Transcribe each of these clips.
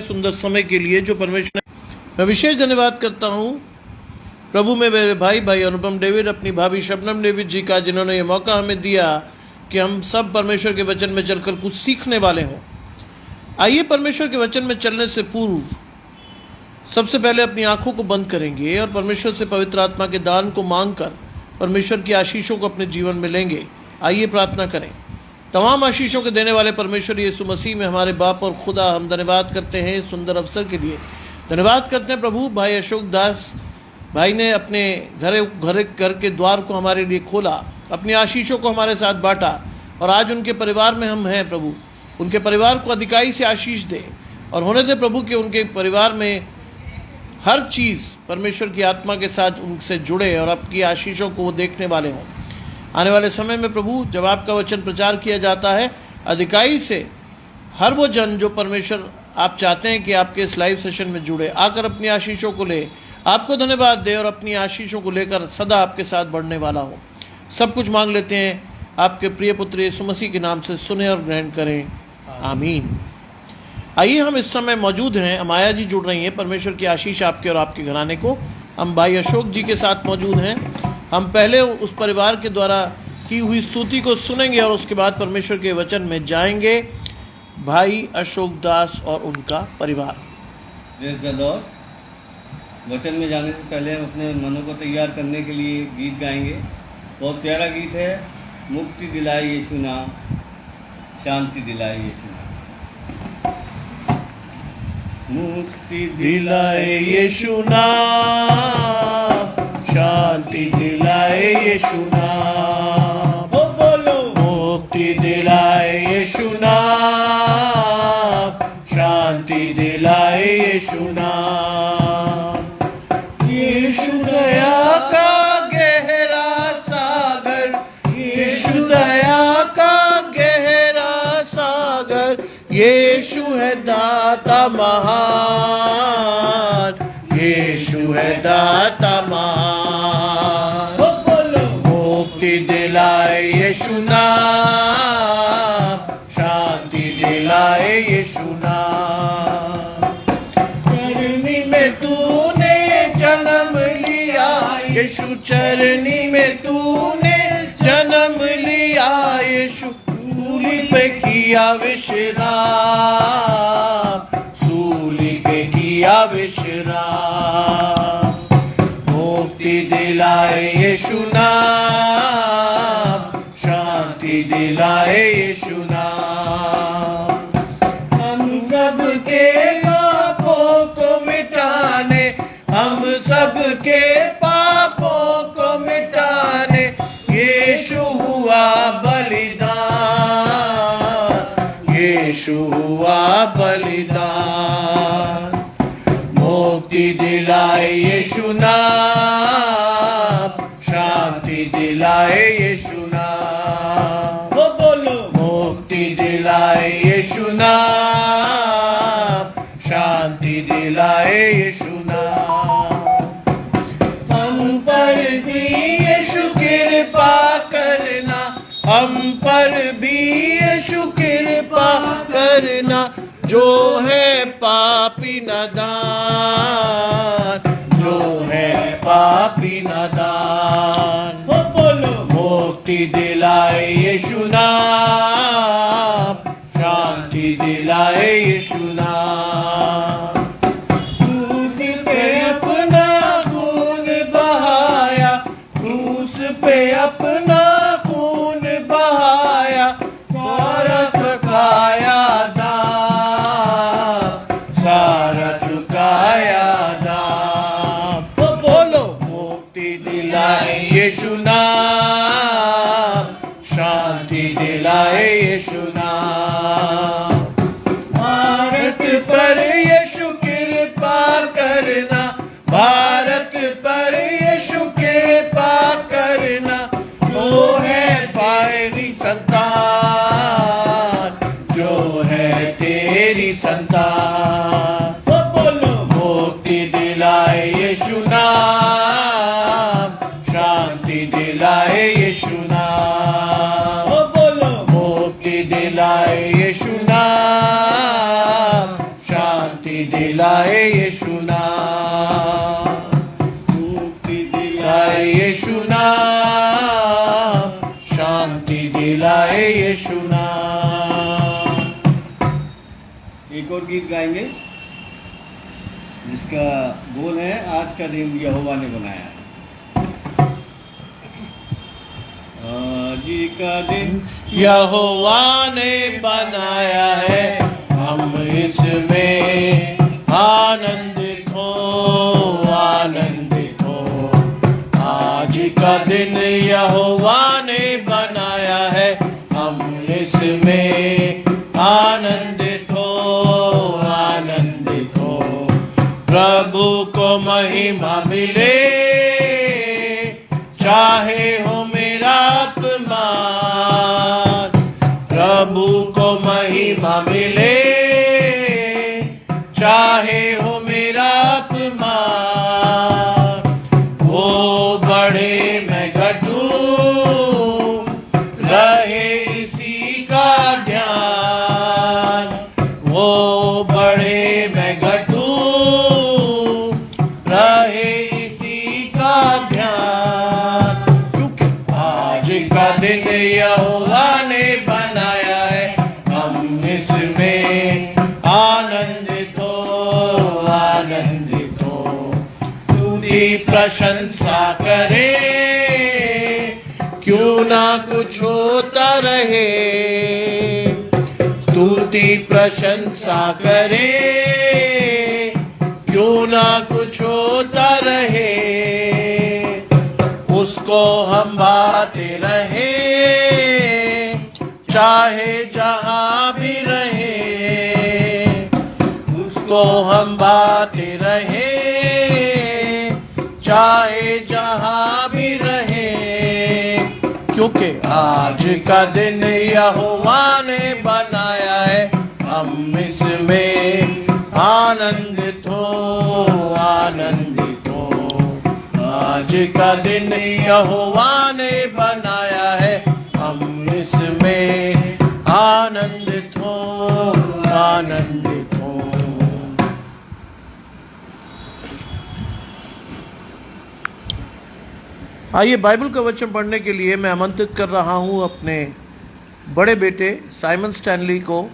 सुंदर समय के लिए जो परमेश्वर ने, मैं विशेष धन्यवाद करता हूँ प्रभु में मेरे भाई अनुपम डेविड, अपनी भाभी शबनम डेविड जी का, जिन्होंने ये मौका हमें दिया कि हम सब परमेश्वर के वचन में चलकर कुछ सीखने वाले हों। आइए परमेश्वर के वचन में चलने से पूर्व सबसे पहले अपनी आंखों को बंद करेंगे और परमेश्वर से पवित्र आत्मा के दान को मांगकर परमेश्वर की आशीषों को अपने जीवन में लेंगे। आइए प्रार्थना करें। तमाम आशीषों के देने वाले परमेश्वर यीशु मसीह में हमारे बाप और खुदा, हम धन्यवाद करते हैं सुंदर अवसर के लिए। धन्यवाद करते हैं प्रभु, भाई अशोक दास भाई ने अपने घर के द्वार को हमारे लिए खोला, अपनी आशीषों को हमारे साथ बांटा और आज उनके परिवार में हम हैं। प्रभु उनके परिवार को अधिकाई से आशीष दे और होने दे प्रभु कि उनके परिवार में हर चीज़ परमेश्वर की आत्मा के साथ उनसे जुड़े और आपकी आशीषों को वो देखने वाले हों। आने वाले समय में प्रभु जब आपका वचन प्रचार किया जाता है, अधिकाई से हर वो जन जो परमेश्वर आप चाहते हैं कि आपके इस लाइव सेशन में जुड़े, आकर अपनी आशीषों को ले, आपको धन्यवाद दे और अपनी आशीषों को लेकर सदा आपके साथ बढ़ने वाला हो। सब कुछ मांग लेते हैं आपके प्रिय पुत्र यीशु मसीह के नाम से, सुने और ग्रहण करें, आमीन। आइए, हम इस समय मौजूद हैं, अमाया जी जुड़ रही हैं। परमेश्वर की आशीष आपके और आपके घराने को। हम भाई अशोक जी के साथ मौजूद हैं। हम पहले उस परिवार के द्वारा की हुई स्तुति को सुनेंगे और उसके बाद परमेश्वर के वचन में जाएंगे। भाई अशोक दास और उनका परिवार। Praise the Lord. वचन में जाने से पहले हम अपने मनों को तैयार करने के लिए गीत गाएंगे। बहुत प्यारा गीत है, मुक्ति दिलाए यीशु नाम, शांति दिलाए यीशु नाम। मुक्ति दिलाए यीशु नाम, शांति दिलाए यीशु नाम। बोलो, मुक्ति दिलाए यीशु नाम, शांति दिलाए यीशु नाम। यीशु दया का गहरा सागर, यीशु दया का गहरा सागर, यीशु है दाता महान, यीशु है दाता महान। मुक्ति दिलाए यीशु नाम, शांति दिलाए यीशु नाम। चरनी में तूने जन्म लिया यीशु, चरनी में तूने जन्म लिया यीशु, सूली पे किया विश्राम, सूली पे किया विश्राम। मुक्ति दिलाए यीशु नाम, शांति दिलाए यीशु नाम। हम सबके पापों को मिटाने, हम सबके पापों को मिटाने यीशु हुआ बलिदान, यीशु हुआ बलिदान। मुक्ति दिलाए यीशु नाम, शांति दिलाए यीशु नाम। बोलो, मुक्ति दिलाए यीशु नाम, शांति दिलाए यीशु नाम। हम पर भी यीशु कृपा करना, हम पर भी यीशु कृपा करना, जो है पापी नादान, जो है पापी नादान। बोलो, मुक्ति दिलाए यीशु नाम, शांति दिलाए यीशु नाम। क्रूस पे अपना खून बहाया, क्रूस पे अपना खून बहाया, सारा चुकाया दाम, सारा चुकाया दाम। बोलो, मुक्ति दिलाए यीशु नाम, शांति दिलाए यीशु नाम। भारत शांति दिलाए यीशु नाम, मुक्ति दिलाए यीशु नाम, शांति दिलाए यीशु नाम। एक और गीत गाएंगे जिसका बोल है आज का दिन यहोवा ने बनाया है। आज का दिन यहोवा ने बनाया है, हम इसमें आनंदित हो, आनंदित हो। आज का दिन यहोवा ने बनाया है, हम इसमें आनंदित हो, आनंदित हो। प्रभु को महिमा मिले, चाहे हो मेरा अपमान। प्रभु को महिमा मिले, चाहे हो मेरा अपमान। वो बढ़े मैं घटूं, रहे इसी का ध्यान। वो बढ़े मैं घटूं, रहे इसी का ध्यान। क्योंकि आज का दिन यहोवा ने बनाया है, हम इसमें आनंदित हो, आनंदित हो। स्तुति प्रशंसा करे, क्यों ना कुछ होता रहे। स्तुति प्रशंसा करे, क्यों ना कुछ होता रहे। उसको हम बाते रहे, चाहे जहां भी रहे। उसको हम बाते रहे, चाहे जहां भी रहे। क्योंकि आज का दिन यहोवा ने बनाया है, हम इसमें आनंदित हो, आनंदित हो। आज का दिन यहोवा ने बनाया है, हम इसमें आनंदित हो, आनंदित हो। आइए बाइबल का वचन पढ़ने के लिए मैं आमंत्रित कर रहा हूं अपने बड़े बेटे साइमन स्टैनली को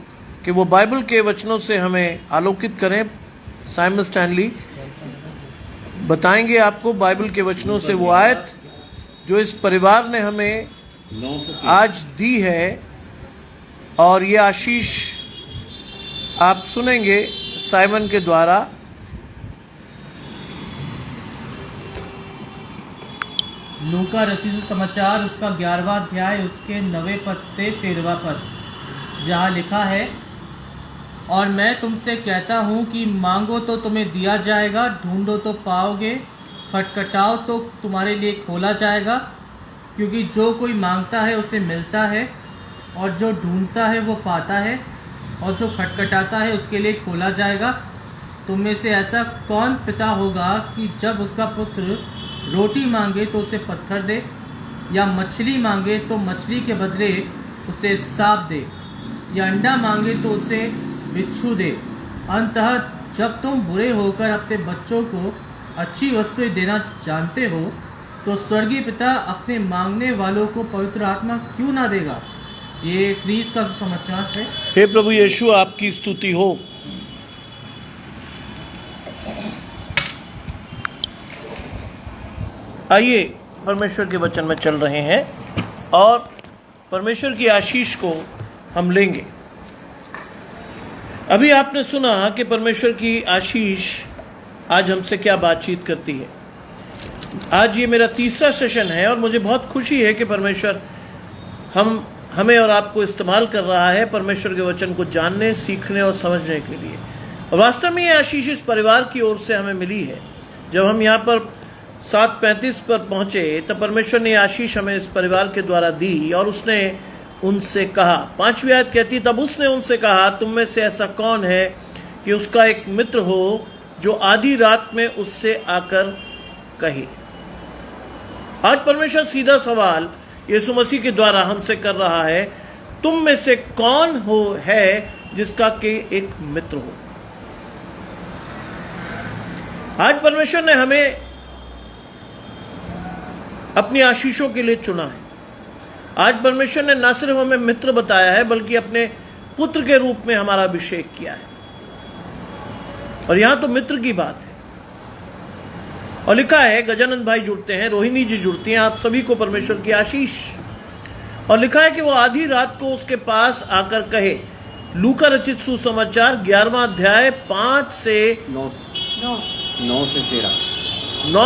कि वो बाइबल के वचनों से हमें आलोकित करें। साइमन स्टैनली बताएंगे आपको बाइबल के वचनों से वो आयत जो इस परिवार ने हमें आज दी है, और ये आशीष आप सुनेंगे साइमन के द्वारा। लूका रचित समाचार उसका 11वां अध्याय उसके 9वें पद से 13वां पद, जहाँ लिखा है, और मैं तुमसे कहता हूँ कि मांगो तो तुम्हें दिया जाएगा, ढूंढो तो पाओगे, खटखटाओ तो तुम्हारे लिए खोला जाएगा। क्योंकि जो कोई मांगता है उसे मिलता है, और जो ढूंढता है वो पाता है, और जो खटखटाता है उसके लिए खोला जाएगा। तुम में से ऐसा कौन पिता होगा कि जब उसका पुत्र रोटी मांगे तो उसे पत्थर दे, या मछली मांगे तो मछली के बदले उसे सांप दे, या अंडा मांगे तो उसे बिच्छू दे। अंततः जब तुम बुरे होकर अपने बच्चों को अच्छी वस्तुएं देना जानते हो, तो स्वर्गीय पिता अपने मांगने वालों को पवित्र आत्मा क्यों ना देगा। ये ख्रीस्त का समाचार है। हे प्रभु यीशु, आपकी स्तुति हो। आइए परमेश्वर के वचन में चल रहे हैं और परमेश्वर की आशीष को हम लेंगे। अभी आपने सुना कि परमेश्वर की आशीष आज हमसे क्या बातचीत करती है। आज ये मेरा तीसरा सेशन है और मुझे बहुत खुशी है कि परमेश्वर हमें और आपको इस्तेमाल कर रहा है परमेश्वर के वचन को जानने, सीखने और समझने के लिए। और वास्तव में ये आशीष इस परिवार की ओर से हमें मिली है। जब हम यहाँ पर 7:35 पर पहुँचे तब परमेश्वर ने आशीष हमें इस परिवार के द्वारा दी और उसने उनसे कहा, 5वीं आयत कहती, तब उसने उनसे कहा, तुम में से ऐसा कौन है कि उसका एक मित्र हो जो आधी रात में उससे आकर कहे। आज परमेश्वर सीधा सवाल यीशु मसीह के द्वारा हमसे कर रहा है, तुम में से कौन है जिसका के एक मित्र हो। आज परमेश्वर ने हमें अपनी आशीषों के लिए चुना है। आज परमेश्वर ने न सिर्फ हमें मित्र बताया है बल्कि अपने पुत्र के रूप में हमारा अभिषेक किया है। और यहां तो मित्र की बात है। और लिखा है, गजानंद भाई जुड़ते हैं, रोहिणी जी जुड़ती हैं, आप सभी को परमेश्वर की आशीष। और लिखा है कि वो आधी रात को उसके पास आकर कहे, लूका रचित सुसमाचार 11वां अध्याय 5 से 9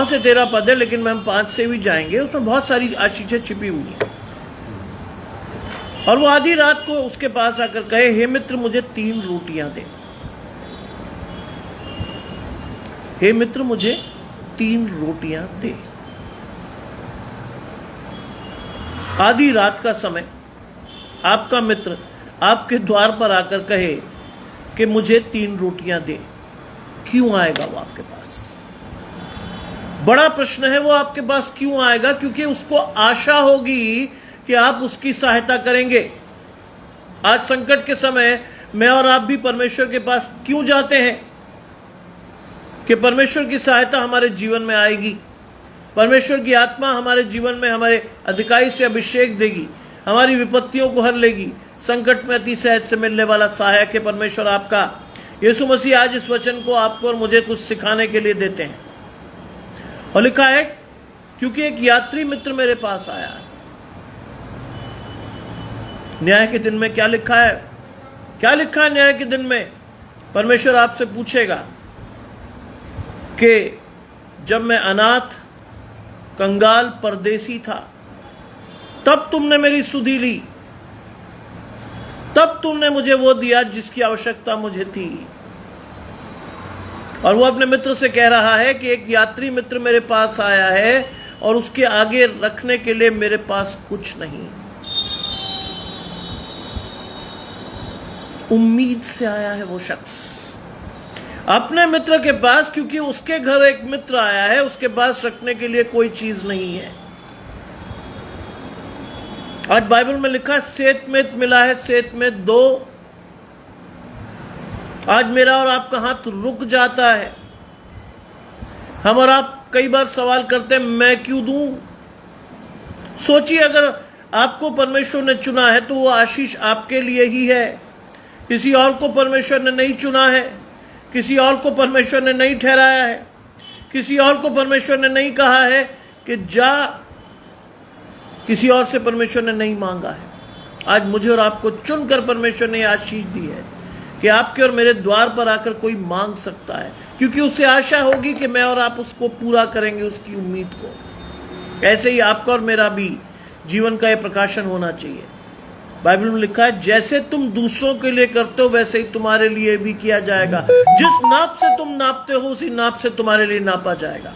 से 13 पद है, लेकिन हम 5 से भी जाएंगे। उसमें बहुत सारी आशीषें छिपी हुई हैं। और वो आधी रात को उसके पास आकर कहे, हे मित्र मुझे 3 रोटियां दे। हे मित्र मुझे 3 रोटियां दे। आधी रात का समय आपका मित्र आपके द्वार पर आकर कहे कि मुझे 3 रोटियां दे, क्यों आएगा वो आपके पास? बड़ा प्रश्न है, वो आपके पास क्यों आएगा? क्योंकि उसको आशा होगी कि आप उसकी सहायता करेंगे। आज संकट के समय मैं और आप भी परमेश्वर के पास क्यों जाते हैं? कि परमेश्वर की सहायता हमारे जीवन में आएगी, परमेश्वर की आत्मा हमारे जीवन में हमारे अधिकारी से अभिषेक देगी, हमारी विपत्तियों को हर लेगी। संकट में अति सहज से मिलने वाला सहायक है परमेश्वर आपका। यीशु मसीह आज इस वचन को आपको और मुझे कुछ सिखाने के लिए देते हैं। और लिखा है, क्योंकि एक यात्री मित्र मेरे पास आया है। न्याय के दिन में क्या लिखा है? क्या लिखा है न्याय के दिन में? परमेश्वर आपसे पूछेगा कि जब मैं अनाथ, कंगाल, परदेसी था, तब तुमने मेरी सुधि ली, तब तुमने मुझे वो दिया जिसकी आवश्यकता मुझे थी। और वो अपने मित्र से कह रहा है कि एक यात्री मित्र मेरे पास आया है और उसके आगे रखने के लिए मेरे पास कुछ नहीं। उम्मीद से आया है वो शख्स अपने मित्र के पास, क्योंकि उसके घर एक मित्र आया है, उसके पास रखने के लिए कोई चीज नहीं है। आज बाइबल में लिखा, सेत में मिला है, सेत में 2। आज मेरा और आपका हाथ रुक जाता है। हम और आप कई बार सवाल करते हैं, मैं क्यों दूं? सोचिए, अगर आपको परमेश्वर ने चुना है तो वो आशीष आपके लिए ही है। किसी और को परमेश्वर ने नहीं चुना है, किसी और को परमेश्वर ने नहीं ठहराया है, किसी और को परमेश्वर ने नहीं कहा है कि जा, किसी और से परमेश्वर ने नहीं मांगा है। आज मुझे और आपको चुनकर परमेश्वर ने आशीष दी है कि आपके और मेरे द्वार पर आकर कोई मांग सकता है, क्योंकि उसे आशा होगी कि मैं और आप उसको पूरा करेंगे, उसकी उम्मीद को। ऐसे ही आपका और मेरा भी जीवन का यह प्रकाशन होना चाहिए। बाइबल में लिखा है, जैसे तुम दूसरों के लिए करते हो वैसे ही तुम्हारे लिए भी किया जाएगा। जिस नाप से तुम नापते हो उसी नाप से तुम्हारे लिए नापा जाएगा।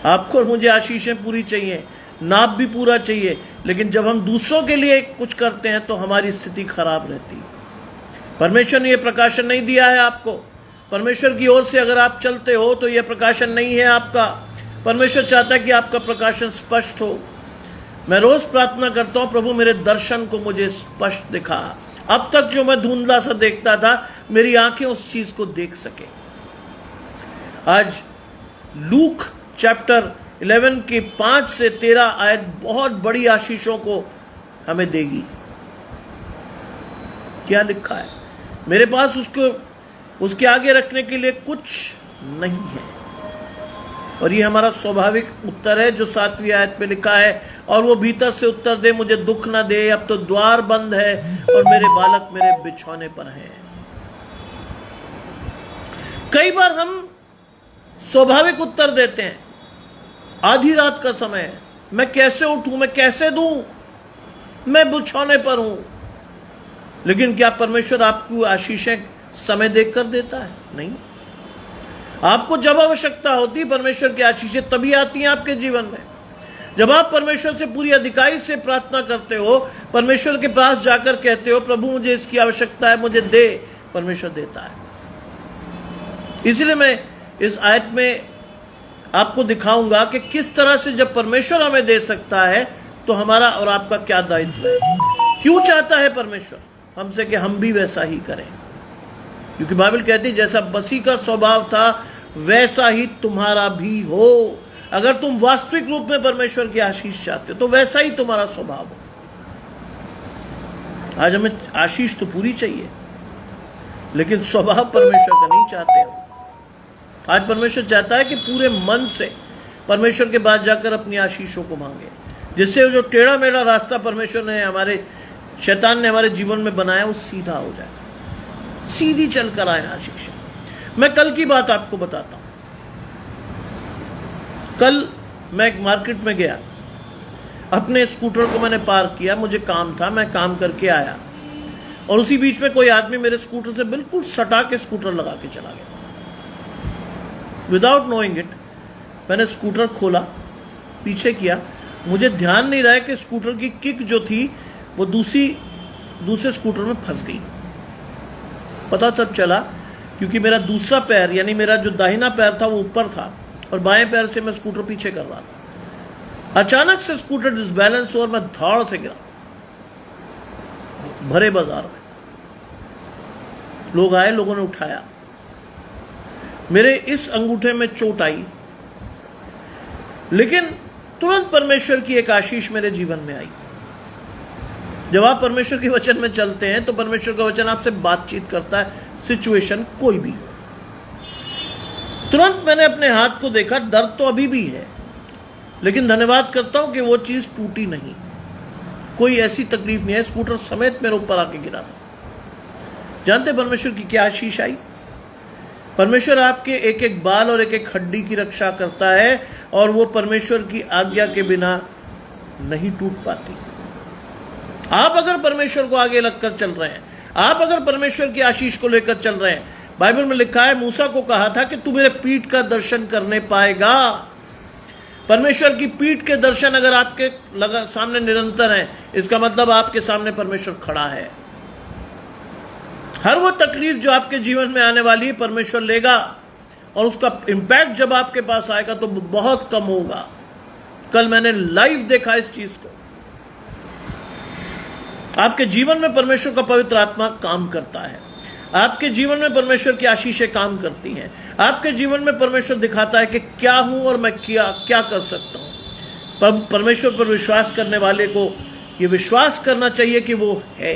आपको और मुझे आशीषें पूरी चाहिए, नाप भी पूरा चाहिए, लेकिन जब हम दूसरों के लिए कुछ करते हैं तो हमारी स्थिति खराब रहती है। परमेश्वर ने यह प्रकाशन नहीं दिया है आपको। परमेश्वर की ओर से अगर आप चलते हो तो यह प्रकाशन नहीं है आपका। परमेश्वर चाहता है कि आपका प्रकाशन स्पष्ट हो। मैं रोज प्रार्थना करता हूं, प्रभु मेरे दर्शन को मुझे स्पष्ट दिखा। अब तक जो मैं धुंधला सा देखता था, मेरी आंखें उस चीज को देख सके। आज लूक चैप्टर 11 की 5 से 13 आयत बहुत बड़ी आशीषों को हमें देगी। क्या लिखा है? मेरे पास उसके आगे रखने के लिए कुछ नहीं है। और ये हमारा स्वाभाविक उत्तर है जो 7वीं आयत में लिखा है, और वो भीतर से उत्तर दे, मुझे दुख ना दे, अब तो द्वार बंद है और मेरे बालक मेरे बिछौने पर हैं। कई बार हम स्वाभाविक उत्तर देते हैं, आधी रात का समय है, मैं कैसे उठूं, मैं कैसे दूं, मैं बिछौने पर हूं। लेकिन क्या परमेश्वर आपको आशीषें समय देखकर देता है? नहीं। आपको जब आवश्यकता होती, परमेश्वर की आशीषें तभी आती हैं आपके जीवन में जब आप परमेश्वर से पूरी अधिकाई से प्रार्थना करते हो, परमेश्वर के पास जाकर कहते हो, प्रभु मुझे इसकी आवश्यकता है, मुझे दे। परमेश्वर देता है। इसलिए मैं इस आयत में आपको दिखाऊंगा कि किस तरह से जब परमेश्वर हमें दे सकता है तो हमारा और आपका क्या दायित्व है। क्यों चाहता है परमेश्वर हमसे कि हम भी वैसा ही करें? क्योंकि बाइबल कहती है जैसा मसीह का स्वभाव था वैसा ही तुम्हारा भी हो। अगर तुम वास्तविक रूप में परमेश्वर की आशीष चाहते हो तो वैसा ही तुम्हारा स्वभाव हो। आज हमें आशीष तो पूरी चाहिए, लेकिन स्वभाव परमेश्वर का नहीं चाहते हम। आज परमेश्वर चाहता है कि पूरे मन से परमेश्वर के पास जाकर अपनी आशीषों को मांगे, जिससे जो टेढ़ा मेढ़ा रास्ता परमेश्वर ने शैतान ने हमारे जीवन में बनाया वो सीधा हो जाए, सीधी चलकर आए आशीष। मैं कल की बात आपको बताता हूं। कल मैं एक मार्केट में गया, अपने स्कूटर को मैंने पार्क किया, मुझे काम था, मैं काम करके आया और उसी बीच में कोई आदमी मेरे स्कूटर से बिल्कुल सटा के स्कूटर लगा के चला गया। विदाउट नोइंग इट मैंने स्कूटर खोला, पीछे किया, मुझे ध्यान नहीं रहा कि स्कूटर की किक जो थी वो दूसरे स्कूटर में फंस गई। पता तब चला क्योंकि मेरा दूसरा पैर यानी मेरा जो दाहिना पैर था वो ऊपर था और बाएं पैर से मैं स्कूटर पीछे कर रहा था। अचानक से स्कूटर डिसबैलेंस हुआ और मैं धाड़ से गिरा भरे बाजार में। लोग आए, लोगों ने उठाया। मेरे इस अंगूठे में चोट आई, लेकिन तुरंत परमेश्वर की एक आशीष मेरे जीवन में आई। जब आप परमेश्वर के वचन में चलते हैं तो परमेश्वर का वचन आपसे बातचीत करता है, सिचुएशन कोई भी। तुरंत मैंने अपने हाथ को देखा, दर्द तो अभी भी है, लेकिन धन्यवाद करता हूं कि वो चीज टूटी नहीं, कोई ऐसी तकलीफ नहीं है। स्कूटर समेत मेरे ऊपर आके गिरा था। जानते परमेश्वर की क्या आशीष आई? परमेश्वर आपके एक एक बाल और एक एक हड्डी की रक्षा करता है और वो परमेश्वर की आज्ञा के बिना नहीं टूट पाती। आप अगर परमेश्वर को आगे लगकर चल रहे हैं, आप अगर परमेश्वर की आशीष को लेकर चल रहे हैं, बाइबल में लिखा है मूसा को कहा था कि तू मेरे पीठ का दर्शन करने पाएगा। परमेश्वर की पीठ के दर्शन अगर आपके सामने निरंतर हैं, इसका मतलब आपके सामने परमेश्वर खड़ा है। हर वो तकलीफ जो आपके जीवन में आने वाली है परमेश्वर लेगा और उसका इंपैक्ट जब आपके पास आएगा तो बहुत कम होगा। कल मैंने लाइव देखा इस चीज को। आपके जीवन में परमेश्वर का पवित्र आत्मा काम करता है, आपके जीवन में परमेश्वर की आशीषें काम करती हैं, आपके जीवन में परमेश्वर दिखाता है कि क्या हूं और मैं क्या कर सकता हूं। परमेश्वर पर विश्वास करने वाले को यह विश्वास करना चाहिए कि वो है।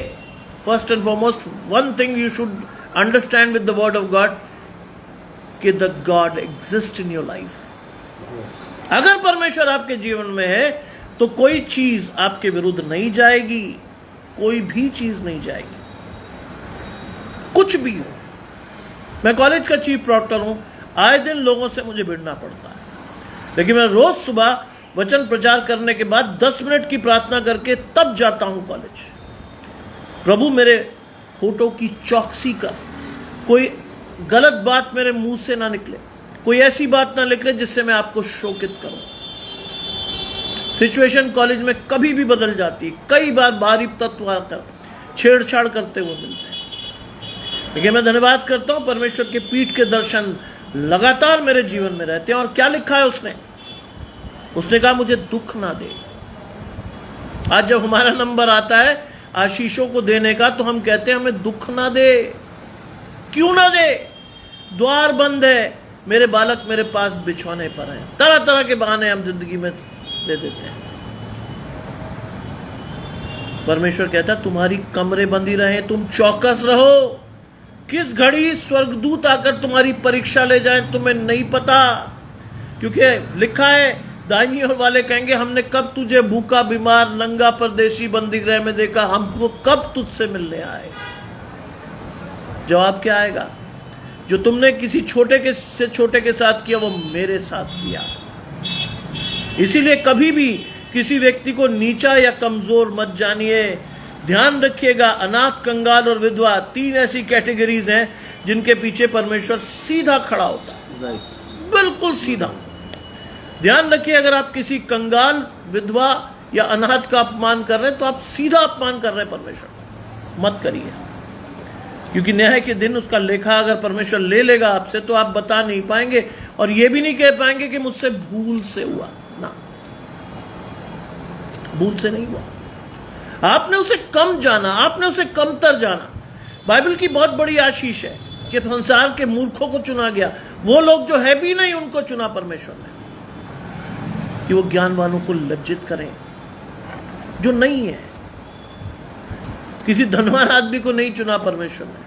First and foremost one thing you should understand with the word of God कि the God exist in your life. अगर परमेश्वर आपके जीवन में है तो कोई चीज आपके विरुद्ध नहीं जाएगी, कोई भी चीज नहीं जाएगी, कुछ भी हो। मैं कॉलेज का चीफ प्रॉक्टर हूं, आए दिन लोगों से मुझे भिड़ना पड़ता है, लेकिन मैं रोज सुबह वचन प्रचार करने के बाद 10 मिनट की प्रार्थना करके तब जाता हूं कॉलेज। प्रभु मेरे होठों की चौकसी कर, कोई गलत बात मेरे मुंह से ना निकले, कोई ऐसी बात ना निकले जिससे मैं आपको शोकित करूं। सिचुएशन कॉलेज में कभी भी बदल जाती है, कई बार बाहरी तत्व आकर छेड़छाड़ करते हुए मिलते हैं, लेकिन मैं धन्यवाद करता हूं परमेश्वर के पीठ के दर्शन लगातार मेरे जीवन में रहते हैं। और क्या लिखा है उसने कहा मुझे दुख ना दे। आज जब हमारा नंबर आता है आशीषों को देने का तो हम कहते हैं हमें दुख ना दे। क्यों ना दे? द्वार बंद है, मेरे बालक मेरे पास बिछौने पर हैं। तरह तरह के बहाने हम जिंदगी में दे देते हैं। परमेश्वर कहता तुम्हारी कमरे बंदी रहे, तुम चौकस रहो। किस घड़ी स्वर्गदूत आकर तुम्हारी परीक्षा ले जाए तुम्हें नहीं पता, क्योंकि लिखा है दाहिनी ओर वाले कहेंगे हमने कब तुझे भूखा, बीमार, नंगा, परदेशी, बंदीगृह में देखा, हमको कब तुझसे मिलने आए। जवाब क्या आएगा? जो तुमने किसी छोटे के साथ किया वो मेरे साथ किया। इसीलिए कभी भी किसी व्यक्ति को नीचा या कमजोर मत जानिए। ध्यान रखिएगा, अनाथ, कंगाल और विधवा 3 ऐसी कैटेगरीज हैं जिनके पीछे परमेश्वर सीधा खड़ा होता है, बिल्कुल सीधा। ध्यान रखिए, अगर आप किसी कंगाल, विधवा या अनाथ का अपमान कर रहे हैं तो आप सीधा अपमान कर रहे हैं परमेश्वर का। मत करिए, क्योंकि न्याय के दिन उसका लेखा अगर परमेश्वर ले लेगा आपसे तो आप बता नहीं पाएंगे और यह भी नहीं कह पाएंगे कि मुझसे भूल से हुआ। ना, भूल से नहीं हुआ, आपने उसे कम जाना, आपने उसे कमतर जाना। बाइबल की बहुत बड़ी आशीष है, कि संसार के मूर्खों को चुना गया, वो लोग जो है भी नहीं उनको चुना परमेश्वर ने, कि वो ज्ञानवानों को लज्जित करें जो नहीं है। किसी धनवान आदमी को नहीं चुना परमेश्वर ने,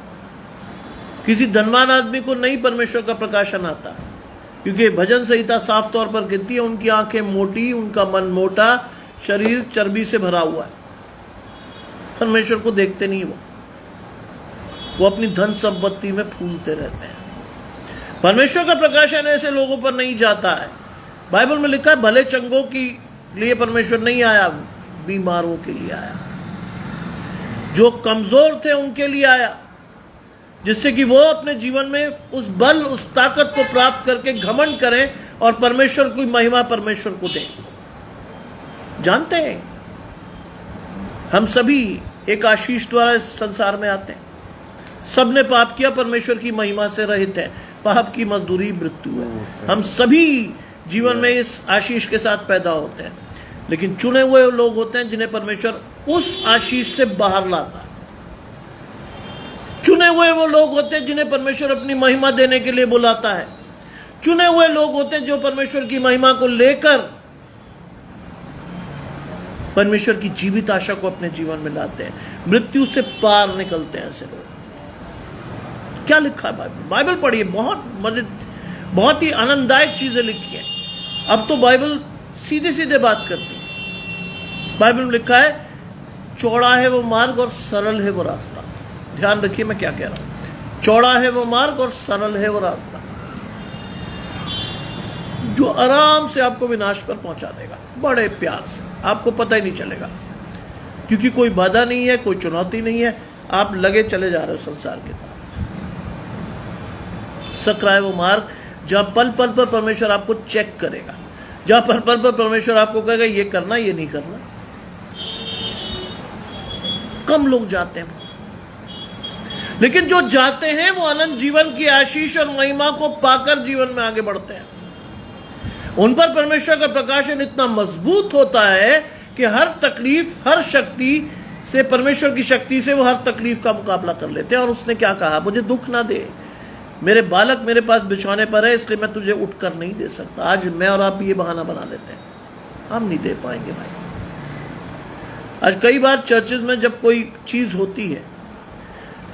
किसी धनवान आदमी को नहीं परमेश्वर का प्रकाशन आता, क्योंकि भजन संहिता साफ तौर पर कहती है उनकी आंखें मोटी, उनका मन मोटा, शरीर चर्बी से भरा हुआ है, परमेश्वर को देखते नहीं। वो अपनी धन संपत्ति में फूलते रहते हैं। परमेश्वर का प्रकाशन ऐसे लोगों पर नहीं जाता है। बाइबल में लिखा है भले चंगों के लिए परमेश्वर नहीं आया, बीमारों के लिए आया, जो कमजोर थे उनके लिए आया, जिससे कि वो अपने जीवन में उस बल, उस ताकत को प्राप्त करके घमंड करें और परमेश्वर की महिमा परमेश्वर को दें। जानते हैं हम सभी एक आशीष द्वारा इस संसार में आते हैं। सबने पाप किया, परमेश्वर की महिमा से रहित है, पाप की मजदूरी मृत्यु है। हम सभी जीवन में इस आशीष के साथ पैदा होते हैं, लेकिन चुने हुए लोग होते हैं जिन्हें परमेश्वर उस आशीष से बाहर लाता है। चुने हुए वो लोग होते हैं जिन्हें परमेश्वर अपनी महिमा देने के लिए बुलाता है। चुने हुए लोग होते हैं जो परमेश्वर की महिमा को लेकर परमेश्वर की जीवित आशा को अपने जीवन में लाते हैं, मृत्यु से पार निकलते हैं ऐसे लोग। क्या लिखा है बाइबल पढ़िए, बहुत ही आनंददायक चीजें लिखी हैं। अब तो बाइबल सीधे सीधे बात करती है। बाइबल में लिखा है चौड़ा है वो मार्ग और सरल है वो रास्ता। ध्यान रखिए मैं क्या कह रहा हूं। चौड़ा है वो मार्ग और सरल है वो रास्ता जो आराम से आपको विनाश पर पहुंचा देगा, बड़े प्यार से, आपको पता ही नहीं चलेगा, क्योंकि कोई बाधा नहीं है, कोई चुनौती नहीं है, आप लगे चले जा रहे हो संसार के तरफ। सकरा है वो मार्ग जहां पल पल पर परमेश्वर आपको चेक करेगा, जहां पल पल पर परमेश्वर आपको कहेगा ये करना, ये नहीं करना। कम लोग जाते हैं, लेकिन जो जाते हैं वो अनंत जीवन की आशीष और महिमा को पाकर जीवन में आगे बढ़ते हैं। उन पर परमेश्वर का प्रकाशन इतना मजबूत होता है कि हर तकलीफ, हर शक्ति से, परमेश्वर की शक्ति से वो हर तकलीफ का मुकाबला कर लेते हैं। और उसने क्या कहा, मुझे दुख ना दे, मेरे बालक मेरे पास बिछौने पर है, इसलिए मैं तुझे उठकर नहीं दे सकता। आज मैं और आप ये बहाना बना लेते हैं, हम नहीं दे पाएंगे भाई। आज कई बार चर्चेज में जब कोई चीज होती है,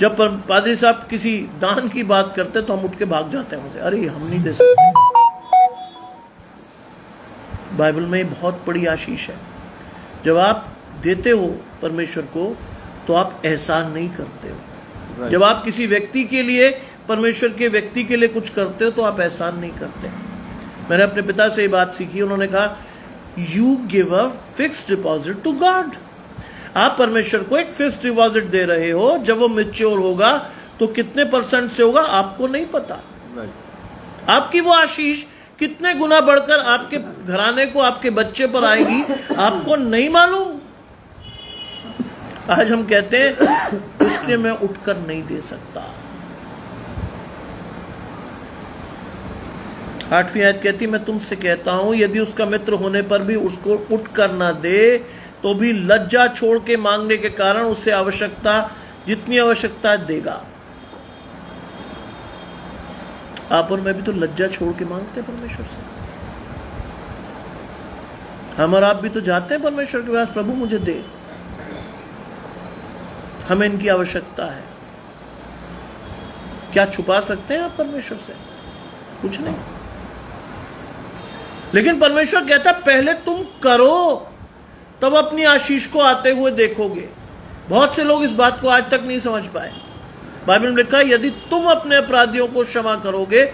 जब पादरी साहब किसी दान की बात करते तो हम उठ के भाग जाते हैं वहां से, अरे हम नहीं दे सकते। बाइबल में बहुत बड़ी आशीष है। जब आप देते हो परमेश्वर को तो आप एहसान नहीं करते हो। जब आप किसी व्यक्ति के लिए, परमेश्वर के व्यक्ति के लिए कुछ करते हो तो आप एहसान नहीं करते। मैंने अपने पिता से ये बात सीखी, उन्होंने कहा you give a fixed deposit to God. आप परमेश्वर को एक फिक्स्ड डिपॉजिट दे रहे हो, जब वो मैच्योर होगा तो कितने % से होगा आपको नहीं पता। आपकी वो आशीष कितने गुना बढ़कर आपके घराने को, आपके बच्चे पर आएगी, आपको नहीं मालूम। आज हम कहते हैं इसलिए मैं उठकर नहीं दे सकता। 8वीं आयत कहती, मैं तुमसे कहता हूं यदि उसका मित्र होने पर भी उसको उठकर ना दे तो भी लज्जा छोड़ के मांगने के कारण उसे आवश्यकता, जितनी आवश्यकता देगा। आप और मैं भी तो लज्जा छोड़ के मांगते हैं परमेश्वर से। हम और आप भी तो जाते हैं परमेश्वर के पास, प्रभु मुझे दे, हमें इनकी आवश्यकता है। क्या छुपा सकते हैं आप परमेश्वर से? कुछ नहीं। लेकिन परमेश्वर कहता पहले तुम करो, तब अपनी आशीष को आते हुए देखोगे। बहुत से लोग इस बात को आज तक नहीं समझ पाए। बाइबल में लिखा है यदि तुम अपने अपराधियों को क्षमा करोगे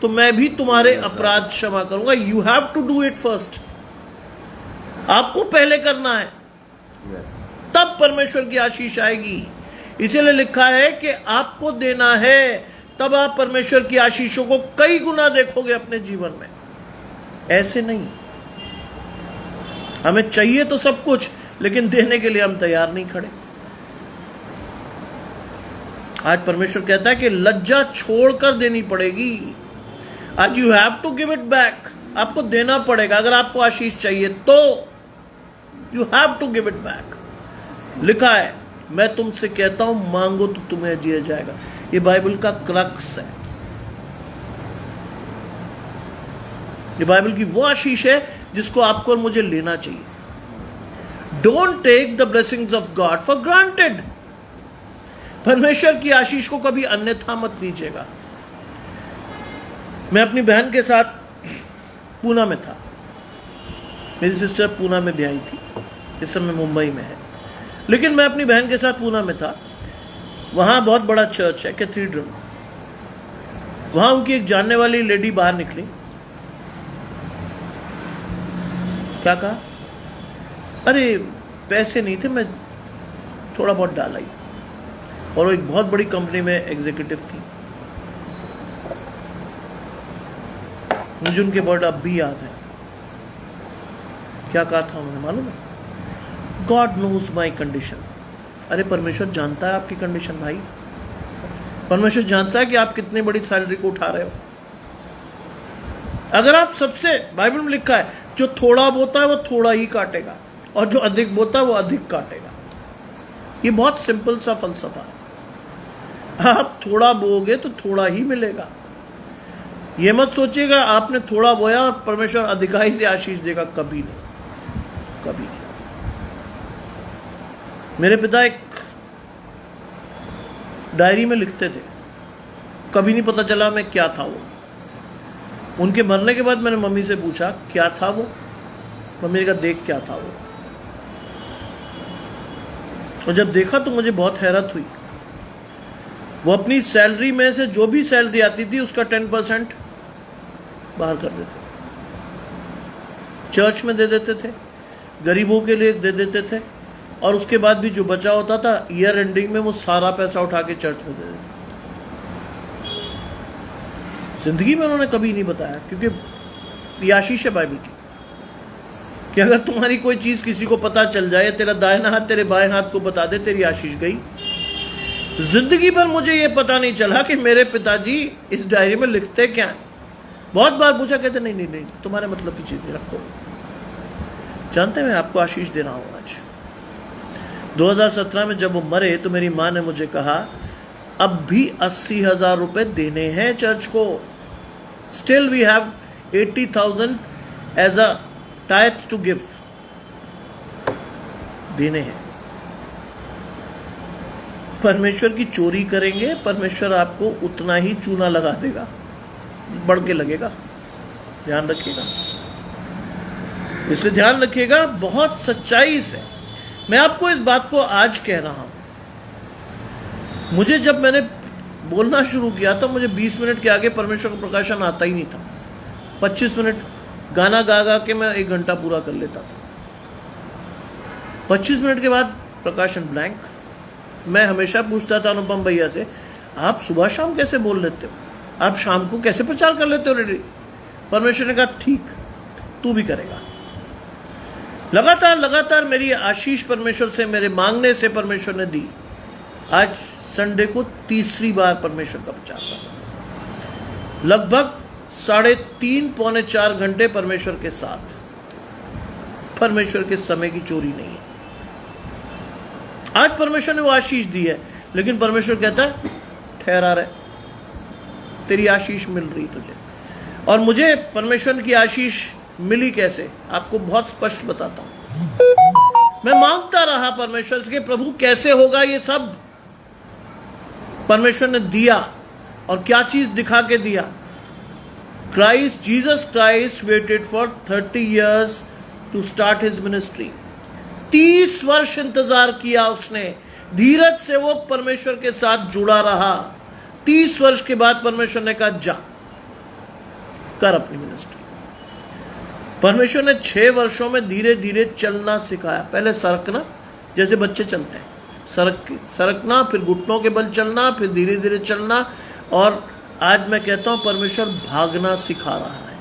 तो मैं भी तुम्हारे अपराध क्षमा करूंगा। You have to do it first. आपको पहले करना है, तब परमेश्वर की आशीष आएगी। इसीलिए लिखा है कि आपको देना है, तब आप परमेश्वर की आशीषों को कई गुना देखोगे अपने जीवन में। ऐसे नहीं। हमें चाहिए तो सब कुछ, लेकिन देने के लिए हम तैयार नहीं खड़े। आज परमेश्वर कहता है कि लज्जा छोड़कर देनी पड़ेगी। आज you have to give it back. आपको देना पड़ेगा। अगर आपको आशीष चाहिए तो you have to give it back. लिखा है मैं तुमसे कहता हूं मांगो तो तुम्हें दिया जाएगा। ये बाइबल का क्रक्स है। ये बाइबल की वो आशीष है जिसको आपको और मुझे लेना चाहिए। Don't take the blessings of God for granted. परमेश्वर की आशीष को कभी अन्यथा मत लीजिएगा। मैं अपनी बहन के साथ पूना में था। मेरी सिस्टर पूना में ब्याही थी, इस समय मुंबई में है, लेकिन मैं अपनी बहन के साथ पूना में था। वहां बहुत बड़ा चर्च है, कैथीड्रल। वहां उनकी एक जानने वाली लेडी बाहर निकली। क्या कहा? अरे पैसे नहीं थे, मैं थोड़ा बहुत डाला ही। और वो एक बहुत बड़ी कंपनी में एग्जीक्यूटिव थी। मुझे उनके वर्ड अब भी याद है। क्या कहा था उन्होंने मालूम है? God knows my condition. अरे परमेश्वर जानता है आपकी कंडीशन भाई। परमेश्वर जानता है कि आप कितनी बड़ी सैलरी को उठा रहे हो। अगर आप सबसे, बाइबल में लिखा है, जो थोड़ा बोता है वो थोड़ा ही काटेगा, और जो अधिक बोता है वो अधिक काटेगा। ये बहुत सिंपल सा फलसफा है। आप थोड़ा बोओगे तो थोड़ा ही मिलेगा। ये मत सोचिएगा आपने थोड़ा बोया और परमेश्वर अधिकाई से आशीष देगा, कभी नहीं, कभी नहीं। मेरे पिता एक डायरी में लिखते थे, कभी नहीं पता चला मैं क्या था वो। उनके मरने के बाद मैंने मम्मी से पूछा क्या था वो। मम्मी ने कहा देख क्या था वो। और जब देखा तो मुझे बहुत हैरत हुई। वो अपनी सैलरी में से जो भी सैलरी आती थी उसका 10% बाहर कर देते, चर्च में दे देते थे, गरीबों के लिए दे देते थे, और उसके बाद भी जो बचा होता था ईयर एंडिंग में वो सारा पैसा उठा के चर्च में दे देते। जिंदगी में उन्होंने कभी नहीं बताया, क्योंकि ये आशीष है बाइबल की कि अगर तुम्हारी कोई चीज किसी को पता चल जाए, तेरा दाहिना हाथ तेरे बाएं हाथ को बता दे, तेरी आशीष गई। जिंदगी भर मुझे ये पता नहीं चला कि मेरे पिताजी इस डायरी में लिखते क्या है। बहुत बार पूछा, कहते नहीं नहीं नहीं, तुम्हारे मतलब की चीज नहीं रखो। जानते मैं आपको आशीष दे रहा हूं आज। 2017 में जब वो मरे तो मेरी माँ ने मुझे कहा अब भी 80,000 रुपए देने हैं चर्च को। Still we have 80,000 as a tithe to give, देने हैं। परमेश्वर की चोरी करेंगे, परमेश्वर आपको उतना ही चूना लगा देगा, बढ़ के लगेगा। ध्यान रखिएगा, इसलिए ध्यान रखिएगा बहुत सच्चाई से। मैं आपको इस बात को आज कह रहा हूं। मुझे जब मैंने बोलना शुरू किया तो मुझे 20 मिनट के आगे परमेश्वर का प्रकाशन आता ही नहीं था। 25 मिनट गाना गा गा के मैं 1 घंटा पूरा कर लेता था। 25 मिनट के बाद प्रकाशन ब्लैंक। मैं हमेशा पूछता था अनुपम भैया से, आप सुबह शाम कैसे बोल लेते हो, आप शाम को कैसे प्रचार कर लेते हो रेडी। परमेश्वर ने कहा ठीक, तू भी करेगा। लगातार लगातार मेरी आशीष परमेश्वर से, मेरे मांगने से परमेश्वर ने दी। आज संडे को तीसरी बार परमेश्वर का प्रचार कर, लगभग 3.5 पौने 4 घंटे परमेश्वर के साथ। परमेश्वर के समय की चोरी नहीं है। आज परमेश्वर ने वो आशीष दी है, लेकिन परमेश्वर कहता है ठहरा रहे, तेरी आशीष मिल रही तुझे। और मुझे परमेश्वर की आशीष मिली कैसे, आपको बहुत स्पष्ट बताता हूं। मैं मांगता रहा परमेश्वर से, प्रभु कैसे होगा ये सब। परमेश्वर ने दिया, और क्या चीज दिखा के दिया। Christ, Jesus Christ waited for 30 years to start his ministry. 30 वर्ष इंतजार किया उसने, धीरज से वो परमेश्वर के साथ जुड़ा रहा। 30 वर्ष के बाद परमेश्वर ने कहा जा कर अपनी मिनिस्ट्री। परमेश्वर ने 6 वर्षों में धीरे धीरे चलना सिखाया। पहले सरकना, जैसे बच्चे चलते हैं, सरकना, फिर घुटनों के बल चलना, फिर धीरे धीरे चलना, और आज मैं कहता हूं परमेश्वर भागना सिखा रहा है।